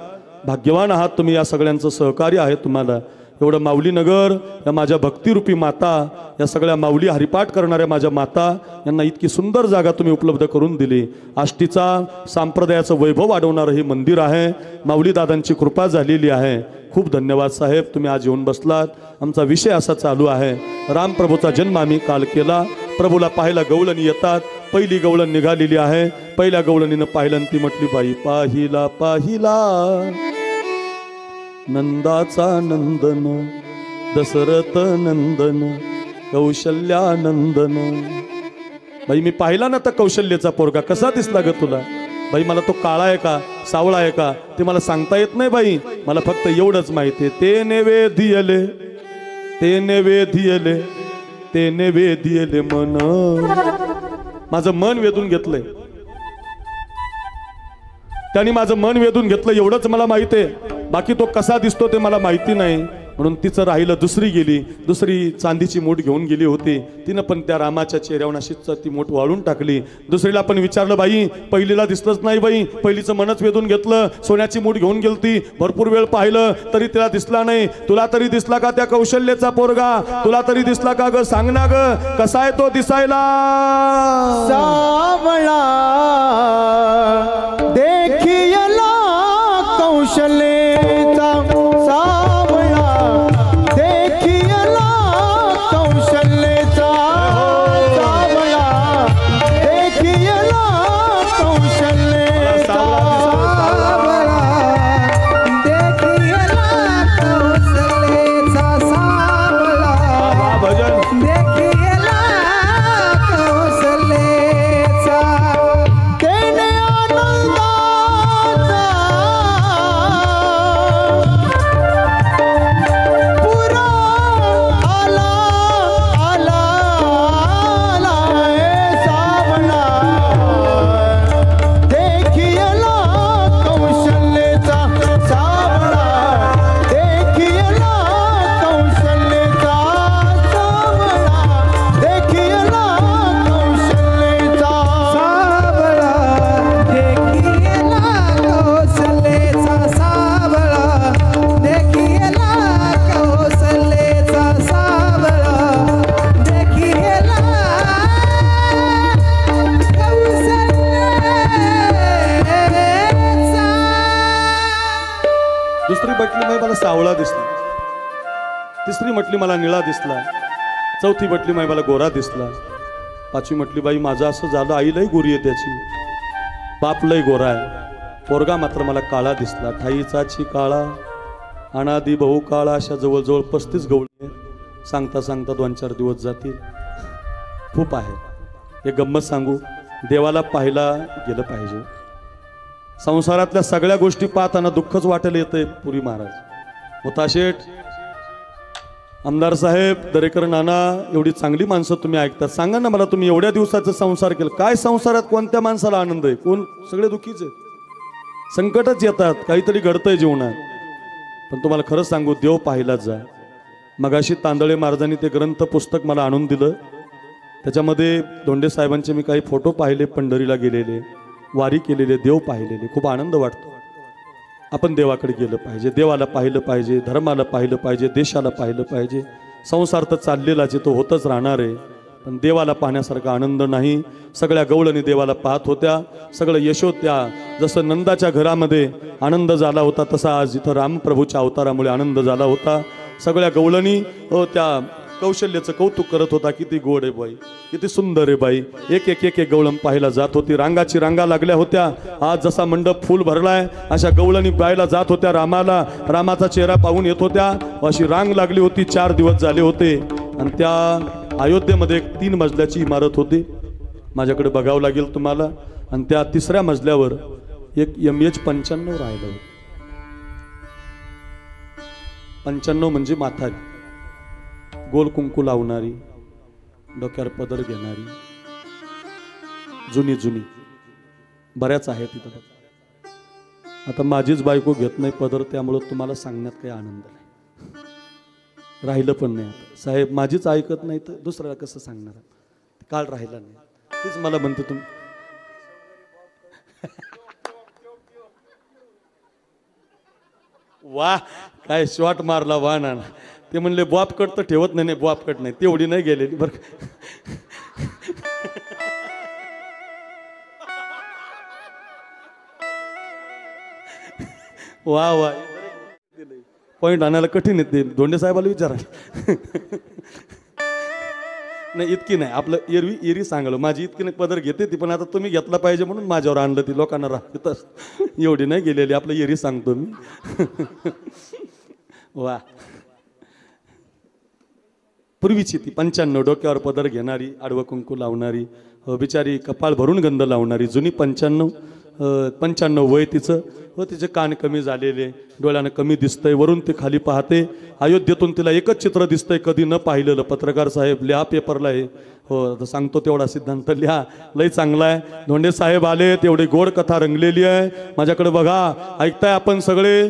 भाग्यवान आहात तुम्ही. या सगळ्यांचं सहकार्य आहे तुम्हाला. एवढं माऊली नगर, या माझ्या भक्तिरूपी माता, या सगळ्या माऊली हरिपाठ करणाऱ्या माझ्या माता, यांना इतकी सुंदर जागा तुम्ही उपलब्ध करून दिली. आष्टीचा संप्रदायाचं वैभव वाढवणारं हे मंदिर आहे. माऊली दादांची कृपा झालेली आहे. खूप धन्यवाद साहेब, तुम्ही आज येऊन बसलात. आमचा विषय असा चालू आहे. रामप्रभूचा जन्म आम्ही काल केला. प्रभूला पाहायला गवळणी येतात. पहिली गवळण निघालेली आहे. पहिल्या गवळणीनं पाहिलं, ती म्हटली, बाई पाहिला पाहिला नंदाचा नंदन, दशरथ नंदन, कौशल्या नंदन. बाई मी पाहिला ना तर कौशल्याचा पोरगा, कसा दिसला ग तुला? बाई मला तो काळा आहे का सावळा आहे का ते मला सांगता येत नाही बाई. मला फक्त एवढंच माहिती आहे, ते नैवेद्यले, ते नैवेद्यले, ते नैवेद्यले मन. माझं मन वेधून घेतलंय त्यांनी, माझं मन वेधून घेतलं एवढंच मला माहिती आहे. बाकी तो कसा दिसतो ते मला माहिती नाही. म्हणून तिचं राहिलं. दुसरी गेली, दुसरी चांदीची मूठ घेऊन गेली होती. तिनं पण त्या रामाच्या चेहऱ्यावर अशीच ती मूठ वाळून टाकली. दुसरीला पण विचारलं, बाई पहिलीला दिसलंच नाही बाई, पहिलीचं मनच वेधून घेतलं. सोन्याची मूठ घेऊन गेलती, भरपूर वेळ पाहिलं तरी तिला दिसला नाही. तुला तरी दिसला का त्या कौशल्याचा पोरगा? तुला तरी दिसला का ग? सांग ना ग, कसा आहे तो दिसायला? सावळा देखियला कौशल्याचा, सावळा देखियला कौशल्याचा, सावळा देखियला कौशल्याचा, सावळा देखियला कौशल्याचा, सावळा भजन देखियला कौशल्याचा. तेने आवळा दिसला, तिसरी म्हटली मला निळा दिसला, चौथी म्हटली माई मला गोरा दिसला, पाचवी म्हटली बाई माझं असं झालं, आई लई गोरी आहे त्याची, बाप लई गोरा आहे, पोरगा मात्र मला काळा दिसला, ठाईचाची काळा अनादी बहु काळा. अशा जवळजवळ 35 गवळे सांगता सांगता 2-4 दिवस जातील. खूप आहे. एक गंमत सांगू, देवाला पाहायला गेलं पाहिजे. संसारातल्या सगळ्या गोष्टी पाहताना दुःखच वाटायला येतंय. पुरी महाराज, मुताशेठ, आमदार साहेब, दरेकर नाना, एवढी चांगली माणसं तुम्ही ऐकतात, सांगा ना मला तुम्ही एवढ्या दिवसाचा संसार केला, काय संसारात कोणत्या माणसाला आनंद आहे? कोण? सगळे दुःखीच आहेत, संकटच येतात, काहीतरी घडतंय जीवनात. पण तुम्हाला खरं सांगू, देव पाहिलाच जा. मगाशी तांदळे महाराजांनी ते ग्रंथ पुस्तक मला आणून दिलं, त्याच्यामध्ये धोंडे साहेबांचे मी काही फोटो पाहिले, पंढरीला गेलेले, वारी केलेले, देव पाहिलेले. खूप आनंद वाटतो. आपण देवाकडे गेलं पाहिजे, देवाला पाहिलं पाहिजे, धर्माला पाहिलं पाहिजे, देशाला पाहिलं पाहिजे. संसार तर चाललेलाच आहे, तो होतच राहणार आहे, पण देवाला पाहण्यासारखा आनंद नाही. सगळ्या गवळणी देवाला पाहत होत्या, सगळं यशोत्या. जसं नंदाच्या घरामध्ये आनंद झाला होता, तसा आज इथं रामप्रभूच्या अवतारामुळे आनंद झाला होता. सगळ्या गवळणी त्या कौशल्याचं कौतुक करत होता, किती गोड आहे बाई, किती सुंदर आहे बाई. एक एक एक एक गवळण पाहायला जात होती, रांगाची रांगा लागल्या होत्या. आज जसा मंडप फुल भरलाय, अशा गवळणी पाहायला जात होत्या रामाला, रामाचा चेहरा पाहून येत होत्या. अशी रांग लागली होती. 4 दिवस झाले होते आणि त्या अयोध्येमध्ये एक 3 मजल्याची इमारत होती, माझ्याकडे बघावं लागेल तुम्हाला. आणि त्या 3ऱ्या मजल्यावर एक MH95 राहिलं होतं. 95 म्हणजे म्हातारी, गोल कुंकू लावणारी, डोक्यावर पदर घेणारी, जुनी जुनी बऱ्याच आहेत तिथं. आता माझीच बायको घेत नाही पदर, त्यामुळं तुम्हाला सांगण्यात काही आनंद नाही, राहिलं पण नाही. आता साहेब माझीच ऐकत नाही तर दुसऱ्याला कसं सांगणार? काल राहिला नाही, तेच मला म्हणते तुम्ही. वा, काय शॉट मारला वा ना. ते म्हणले बॉप कट तर ठेवत नाही. बॉप कट नाही, तेवढी नाही गेलेली बरं. वा वा, पॉइंट आणायला कठीण येते. धोंडे साहेबाला विचारा. नाही इतकी नाही, आपलं एरी सांगलं, माझी इतकी नाही पदर घेते ती, पण आता तुम्ही घेतला पाहिजे म्हणून माझ्यावर आणलं, ती लोकांना राहतच. एवढी नाही गेलेली, आपलं एरी सांगतो मी. वा, पूर्वीची ती 95, डोक्यावर पदर घेणारी, आडवं कुंकू लावणारी, बिचारी कपाळ भरून गंध लावणारी, जुनी 95 वय तिचं. तिचे कान कमी झालेले, डोळ्यानं कमी दिसतंय, वरून ते खाली पाहते. अयोध्येतून तिला एकच चित्र दिसतंय, कधी न पाहिलेलं. पत्रकार साहेब लिहा पेपरला आहे. हो, सांगतो तेवढा सिद्धांत लिहा, लय चांगला आहे. धोंडे साहेब आले, तेवढी गोड कथा रंगलेली आहे. माझ्याकडे बघा, ऐकताय आपण सगळे,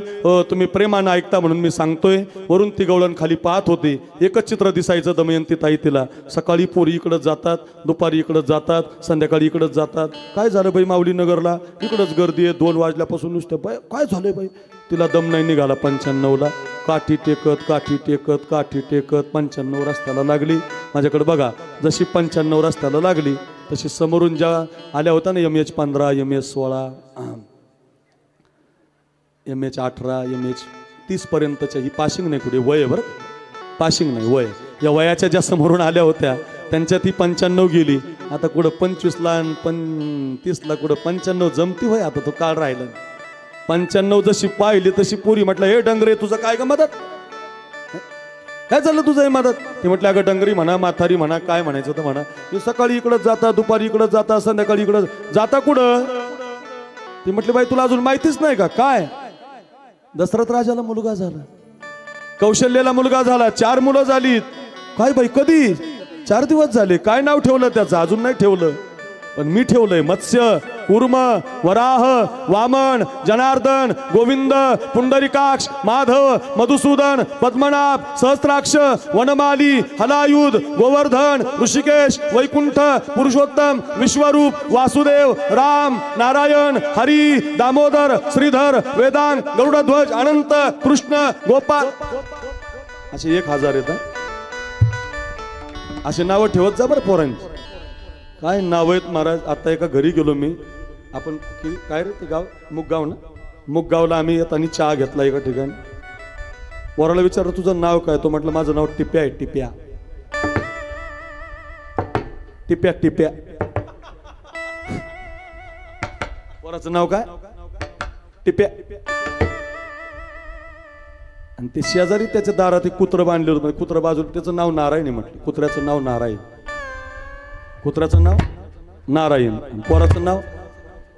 तुम्ही प्रेमानं ऐकता म्हणून मी सांगतोय. वरून ती गवळण खाली पाहत होती, एकच चित्र दिसायचं दमयंती ताई तिला. सकाळी पोरी इकडंच जातात, दुपारी इकडंच जातात, संध्याकाळी इकडंच जातात. काय झालं बाई माऊली नगरला, इकडंच गर्दी आहे, 2 वाजल्यापासून नुसतं. बाई काय झालंय बाई, तिला दम नाही निघाला. 95ला काठी टेकत 95 रस्त्याला लागली. माझ्याकडे बघा, जशी 95 रस्त्याला लागली तशी समोरून ज्या आल्या होत्या ना, MH15, MH16, MH18, MH30 पर्यंतच्या, ही पाशिंग नाही, कुठे वय बरं, पाशिंग नाही वय, या वयाच्या ज्या समोरून आल्या होत्या त्यांच्या ती 95 गेली. आता कुठं 25ला आणि 30ला, कुठं 95 जमती होय. आता तो काळ राहिला. 95 जशी पाहिली तशी पुरी म्हटलं, हे डंगरे तुझं काय ग मदत, काय झालं तुझं हे मदत? ते म्हटलं, अगं डंगरी म्हणा, माथारी म्हणा, काय म्हणायचं होतं म्हणा. हे सकाळी इकडं जाता, दुपारी इकडं जाता, संध्याकाळी इकडं जाता, कुठं? ती म्हटली, बाई तुला अजून माहितीच नाही का? काय? दशरथ राजाला मुलगा झाला, कौशल्याला मुलगा झाला, 4 मुलं झालीत. काय बाई, कधी? 4 दिवस झाले. काय नाव ठेवलं त्याचं? अजून नाही ठेवलं, पण मी ठेवलंय. मत्स्य, कूर्म, वराह, वामन, जनार्दन, गोविंद, पुंडरीकाक्ष, माधव, मधुसूदन, पद्मनाभ, सहस्त्राक्ष, वनमाली, हलायुध, गोवर्धन, ऋषिकेश, वैकुंठ, पुरुषोत्तम, विश्वरूप, वासुदेव, राम, नारायण, हरी, दामोदर, श्रीधर, वेदांग, गरुडध्वज, अनंत, कृष्ण, गोपाल, असे 1000 येतात. असे नावं ठेवत जा बरं पोरांची. काय नाव आहेत महाराज. आता एका घरी गेलो मी, आपण काय रे ते गाव, मुगगाव ना, मुगगावला आम्ही येताना चहा घेतला एका ठिकाणी. पोराला विचारलं तुझं नाव काय? तो म्हटलं माझं नाव टिप्या आहे. टिप्या टिप्या टिप्या. पोराचं नाव काय? टिप्या. आणि ते शेजारी त्याच्या दारात एक कुत्रं बांधले होतं. कुत्रं बाजूला, त्याचं नाव नारायण आहे म्हटलं. कुत्र्याचं नाव नारायण. कुत्र्याचं नाव नारायण, पोराचं नाव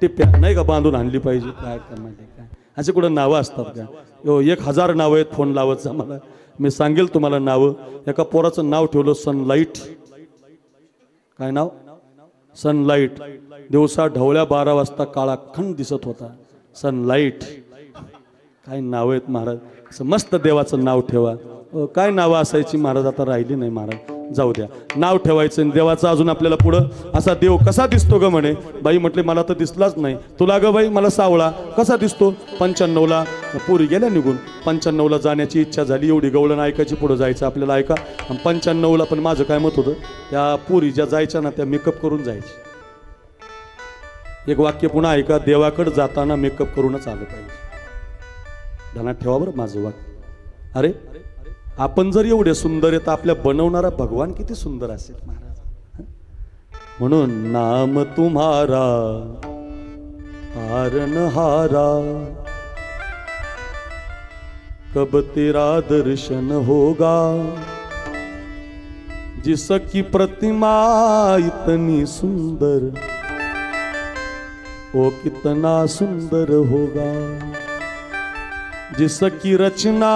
टिप्या. नाही का बांधून आणली पाहिजे काय करणार काय? असे कुठं नावं असतात का? 1000 नावं आहेत. फोन लावत जा मला, मी सांगेल तुम्हाला नावं. एका पोराचं नाव ठेवलं सनलाईट. काय नाव? सनलाईट. दिवसा ढवळ्या 12 वाजता काळा खंड दिसत होता. सनलाईट. काय नाव आहेत महाराज. असं मस्त देवाचं नाव ठेवा. काय नावं असायची महाराज, आता राहिली नाही महाराज. जाऊ द्या, नाव ठेवायचं. देवाचा अजून आपल्याला पुढं असा देव कसा दिसतो ग म्हणे. बाई म्हटले मला तर दिसलाच नाही. तुला ग बाई मला सावळा कसा दिसतो? 95ला पुरी गेल्या निघून. 95ला जाण्याची इच्छा झाली. एवढी गवळण ऐकायची, पुढं जायचं आपल्याला ऐका. आणि 95ला पण माझं काय मत होतं, त्या पुरी ज्या जायच्या ना त्या मेकअप करून जायची. एक वाक्य पुन्हा ऐका, देवाकडे जाताना मेकअप करूनच आलं पाहिजे. ध्यानात ठेवा बरं माझं वाक्य. अरे आपण जर एवढे सुंदर आहे तर आपल्या बनवणारा भगवान किती सुंदर असेल महाराज. म्हणून नाम तुम्हारा तारनहारा, कब तेरा दर्शन होगा, जिसकी प्रतिमा इतनी सुंदर, ओ कितना सुंदर होगा. जिसकी रचना.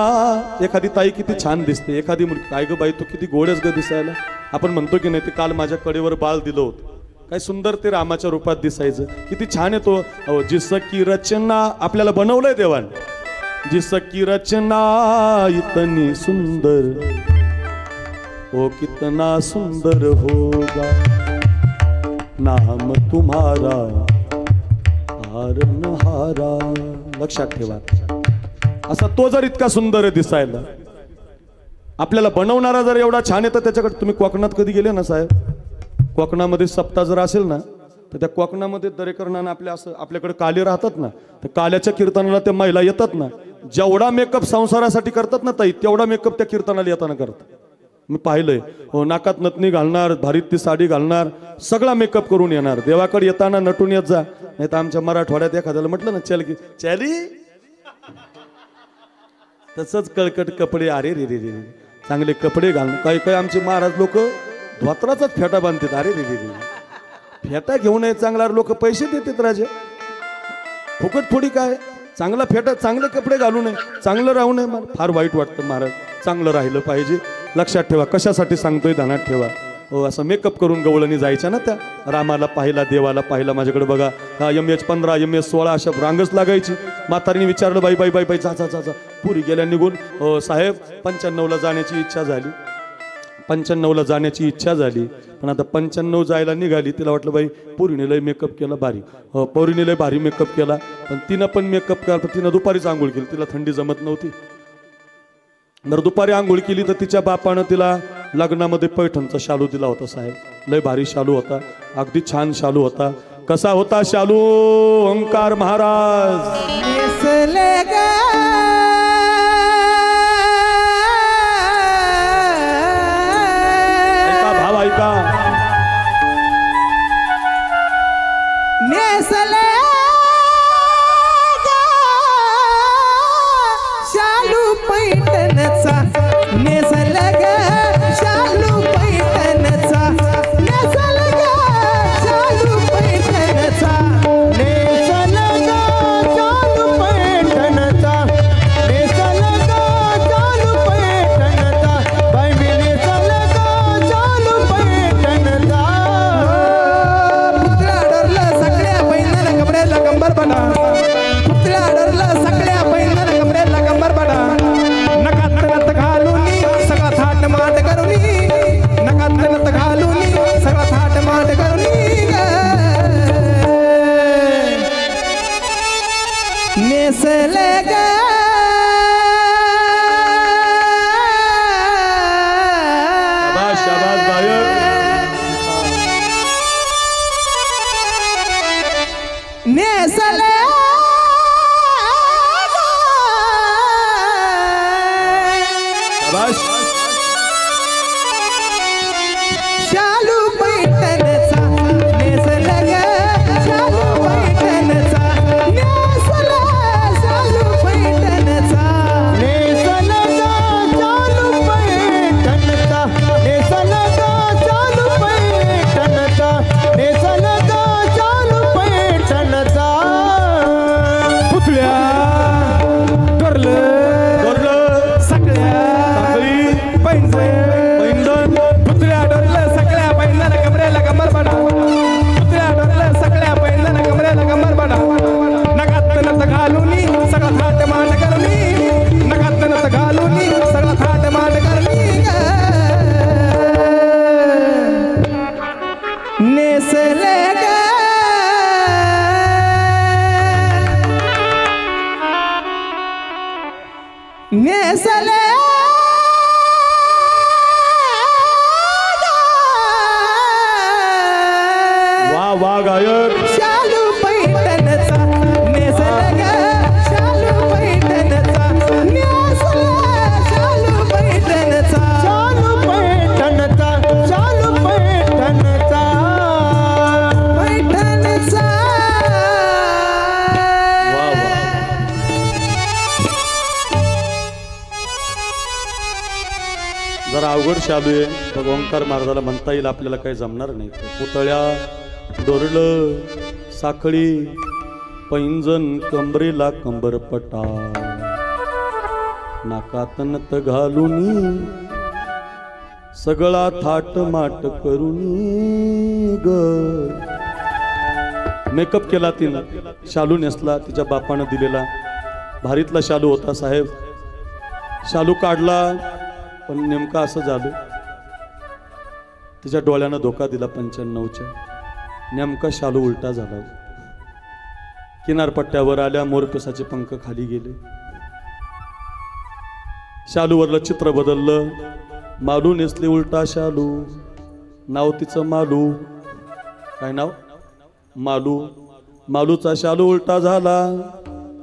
एखादी ताई किती छान दिसते, एखादी मुलगी काय ग बाई तू किती गोडच ग दिसायला. आपण म्हणतो की नाही, ते काल माझ्या कडेवर बाळ दिलं होतं, काय सुंदर ते रामाच्या रूपात दिसायचं, किती छान आहे तो. जिसकी रचना, आपल्याला बनवलंय देवान. जिसकी रचना इतनी सुंदर, ओ कितना सुंदर होगा. नाम तुम्हारा तारनहारा. लक्षात ठेवा. असा तो जर इतका सुंदर आहे दिसायला, आपल्याला बनवणारा जर एवढा छान आहे, तर त्याच्याकडे तुम्ही कोकणात कधी गेले ना साहेब, कोकणामध्ये सप्ताह जर असेल ना, तर त्या कोकणामध्ये दरेकरणानं आपल्याकडे काले राहतात ना, तर काल्याच्या कीर्तनाला त्या महिला येतात ना, जेवढा मेकअप संसारासाठी करतात ना ताई, तेवढा मेकअप त्या कीर्तनाला येताना करतात. मी पाहिलंय. हो, नाकात नथनी घालणार, भारीत ती साडी घालणार, सगळा मेकअप करून येणार. देवाकडे येताना नटून येत जा. नाही तर आमच्या मराठवाड्यात एखाद्याला म्हटलं ना चल की चली, तसंच कळकट कपडे. अरे रे रे रे, चांगले कपडे घालून. काही काही आमचे महाराज लोक धोत्राचाच फेटा बांधतात. अरे रे रे रे, फेटा घेऊन ये चांगला, लोक पैसे देतात राजा, फुकट थोडी काय. चांगला फेटा, चांगले कपडे घालू नये, चांगलं राहू नये. मला फार वाईट वाटतं महाराज. चांगलं राहिलं पाहिजे. लक्षात ठेवा. कशासाठी सांगतोय ध्यानात ठेवा. हो, असं मेकअप करून गवळणी जायच्या ना त्या. रामाला पाहिला, देवाला पाहिला. माझ्याकडे बघा, MH 15 MH 16 अशा रांगच लागायची. म्हातारीने विचारलं, बाई बाई बाई बाई जा जा जा जा. पुरी गेल्या निघून. साहेब 95ला जाण्याची इच्छा झाली. 95ला जाण्याची इच्छा झाली, पण आता 95 जायला निघाली. तिला वाटलं बाई पोरीने लय मेकअप केला भारी. पोरीने लय भारी मेकअप केला, पण तिनं पण मेकअप केला. पण तिनं दुपारीच आंघोळ केली, तिला थंडी जमत नव्हती. बरं, दुपारी आंघोळ केली तर तिच्या बापानं तिला लग्नामध्ये पैठणचा शालू दिला होता साहेब. लय भारी शालू होता, अगदी छान शालू होता. कसा होता शालू? ओंकार महाराज. नेसले ग ऐका भाव, ऐका. नेसले ग शालू पैठणचा. नेसले ग शालू पैठणचा. नेसले ग शालू पैठणचा. नेसल ग शालू पैठणचा. वा गायक शालू पैठणचा नेसला ग शालू पैठणचा नेसला शालू पैठणचा शालू पैठणचा शालू पैठणचा पैठणचा वा वा जरा अवघड शालू आहे तर ओंकार महाराजाला म्हणता येईल आपल्याला काही जमणार नाही पुतळ्या दोरलं साखळी पैंजण कमरेला कंबरपटा नाकात नथ घालून सगळा थाट माट करून ग मेकअप केला तिनं शालू नेसला तिच्या बापानं दिलेला भारीतला शालू होता साहेब शालू काढला पण नेमका असं झालं तिच्या डोळ्यानं धोका दिला 95च्या नेमका शालू उलटा झाला किनारपट्ट्यावर आल्या मोरपिसाचे पंख खाली गेले शालूवरलं चित्र बदललं मालू नेसले उलटा शालू नाव तिचं मालू काय नाव मालू मालूचा शालू उलटा झाला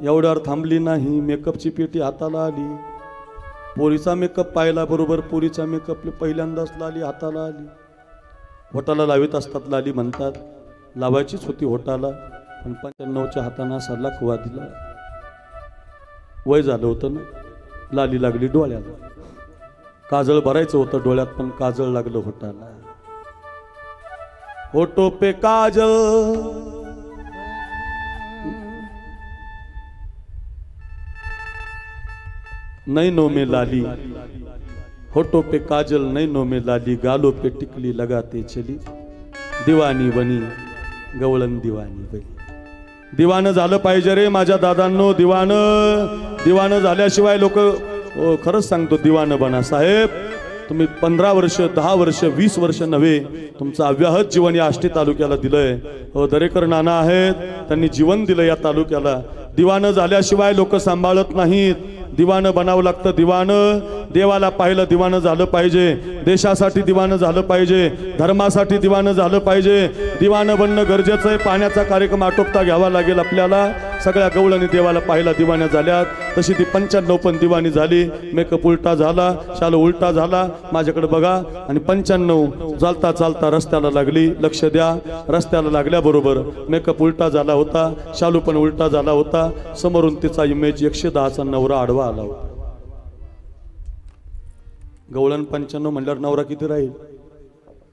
एवढ्यावर थांबली नाही मेकअपची पेटी हाताला आली पोरीचा मेकअप पाहिला बरोबर पोरीचा मेकअप पहिल्यांदाच लाली हाताला आली होटाला लावित असतात लाली म्हणतात लावायचीच होती होटाला पण 95च्या हाताना सरला खुवा दिला वय झालं होतं ना लाली लागली डोळ्याला काजळ भरायचं होतं डोळ्यात पण काजळ लागलं होटाला होटो पे काजळ नैनो में लाली होटो पे काजल नैनो में लाली गालों पे टिकली लगाते चली दिवानी बनी गवळण दिवानी बनी दिवानं झालं पाहिजे रे माझ्या दादांनो दिवानं झाल्याशिवाय लोक खरंच सांगतो दिवानं बना साहेब तुम्ही 15 वर्ष 10 वर्ष 20 वर्ष नव्हे तुमचं अव्याहत जीवन या आष्टी तालुक्याला दिलंय दरेकर नाना आहेत त्यांनी जीवन दिलं या तालुक्याला दिवानं झाल्याशिवाय लोक सांभाळत नाहीत दिवानं बनावं लागतं दिवानं देवाला पाहिलं दिवानं झालं पाहिजे देशासाठी दिवानं झालं पाहिजे धर्मासाठी दिवानं झालं पाहिजे दिवानं बनणं गरजेचं आहे पाण्याचा कार्यक्रम आटोपता घ्यावा लागेल आपल्याला सगळ्या गवळणी देवाला पाहिला दिवाण्या झाल्यात तशी ती 95 पण दिवाणी झाली मेकअप उलटा झाला शालू उलटा झाला माझ्याकडे बघा आणि 95 चालता चालता रस्त्याला लागली लक्ष द्या रस्त्याला लागल्याबरोबर मेकअप उलटा झाला होता शालू पण उलटा झाला होता समोरून तिचा इमेज 110चा नवरा आडवा आला होता गवळण 95 म्हणल्यावर नवरा किती राहील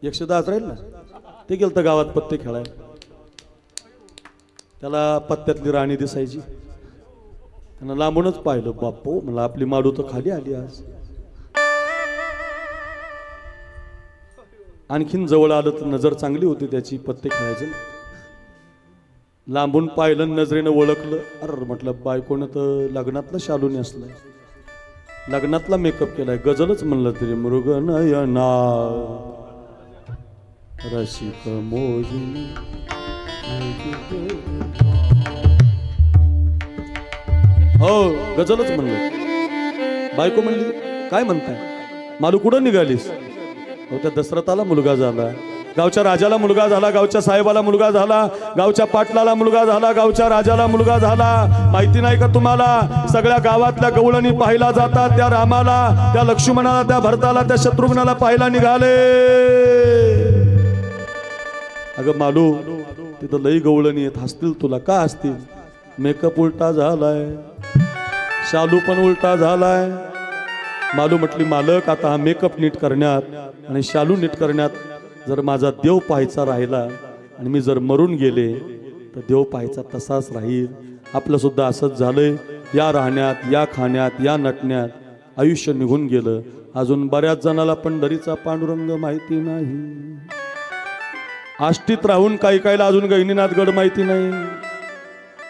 110 राहील ना ते गेलं तर गावात पत्ते खेळायला त्याला पत्त्यातली राणी दिसायची त्यांना लांबूनच पाहिलं बापो मला आपली माडू तर खाली आली आज आणखीन जवळ आलं तर नजर चांगली होती त्याची पत्ते खेळायचं लांबून पाहिलं नजरेनं ओळखलं अरे म्हटलं बायकोनं तर लग्नातला शालू नेसलाय लग्नातला मेकअप केलाय गजलच म्हणलं तरी मृग नयना रसिक मोहिनी हो गजलच म्हणलं बायको म्हणली काय म्हणताय मालू कुठं निघालीस हो त्या दशरथाला मुलगा झाला गावच्या राजाला मुलगा झाला गावच्या साहेबाला मुलगा झाला गावच्या पाटलाला मुलगा झाला गावच्या राजाला मुलगा झाला माहिती नाही का तुम्हाला सगळ्या गावातल्या गवळणी पाहिला जातात त्या रामाला त्या लक्ष्मणाला त्या भरताला त्या शत्रुघ्नाला पाहिला निघाले अगं मालू तिथं लई गवळणी येत हसतील तुला का हसतील मेकअप उलटा झालाय शालू पण उलटा झालाय मालू म्हटली मालक आता हा मेकअप नीट करण्यात आणि शालू नीट करण्यात जर माझा देव पाहायचा राहिला आणि मी जर मरून गेले तर देव पाहायचा तसाच राहील आपलं सुद्धा असंच झालंय या राहण्यात या खाण्यात या नटण्यात आयुष्य निघून गेलं अजून बऱ्याच जणाला पंढरीचा पांडुरंग माहिती नाही आष्टीत राहून काही काहीला अजून गहिनीनाथ गड माहिती नाही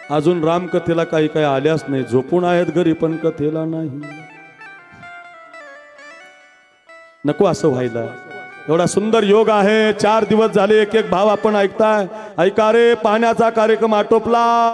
अजून रामकथेला काही काही आल्याच नाही झोपून आहेत घरी पण कथेला नाही नको असं व्हायला एवढा सुंदर योग आहे 4 दिवस झाले एक एक भाव आपण ऐकताय ऐका रे पाण्याचा कार्यक्रम आटोपला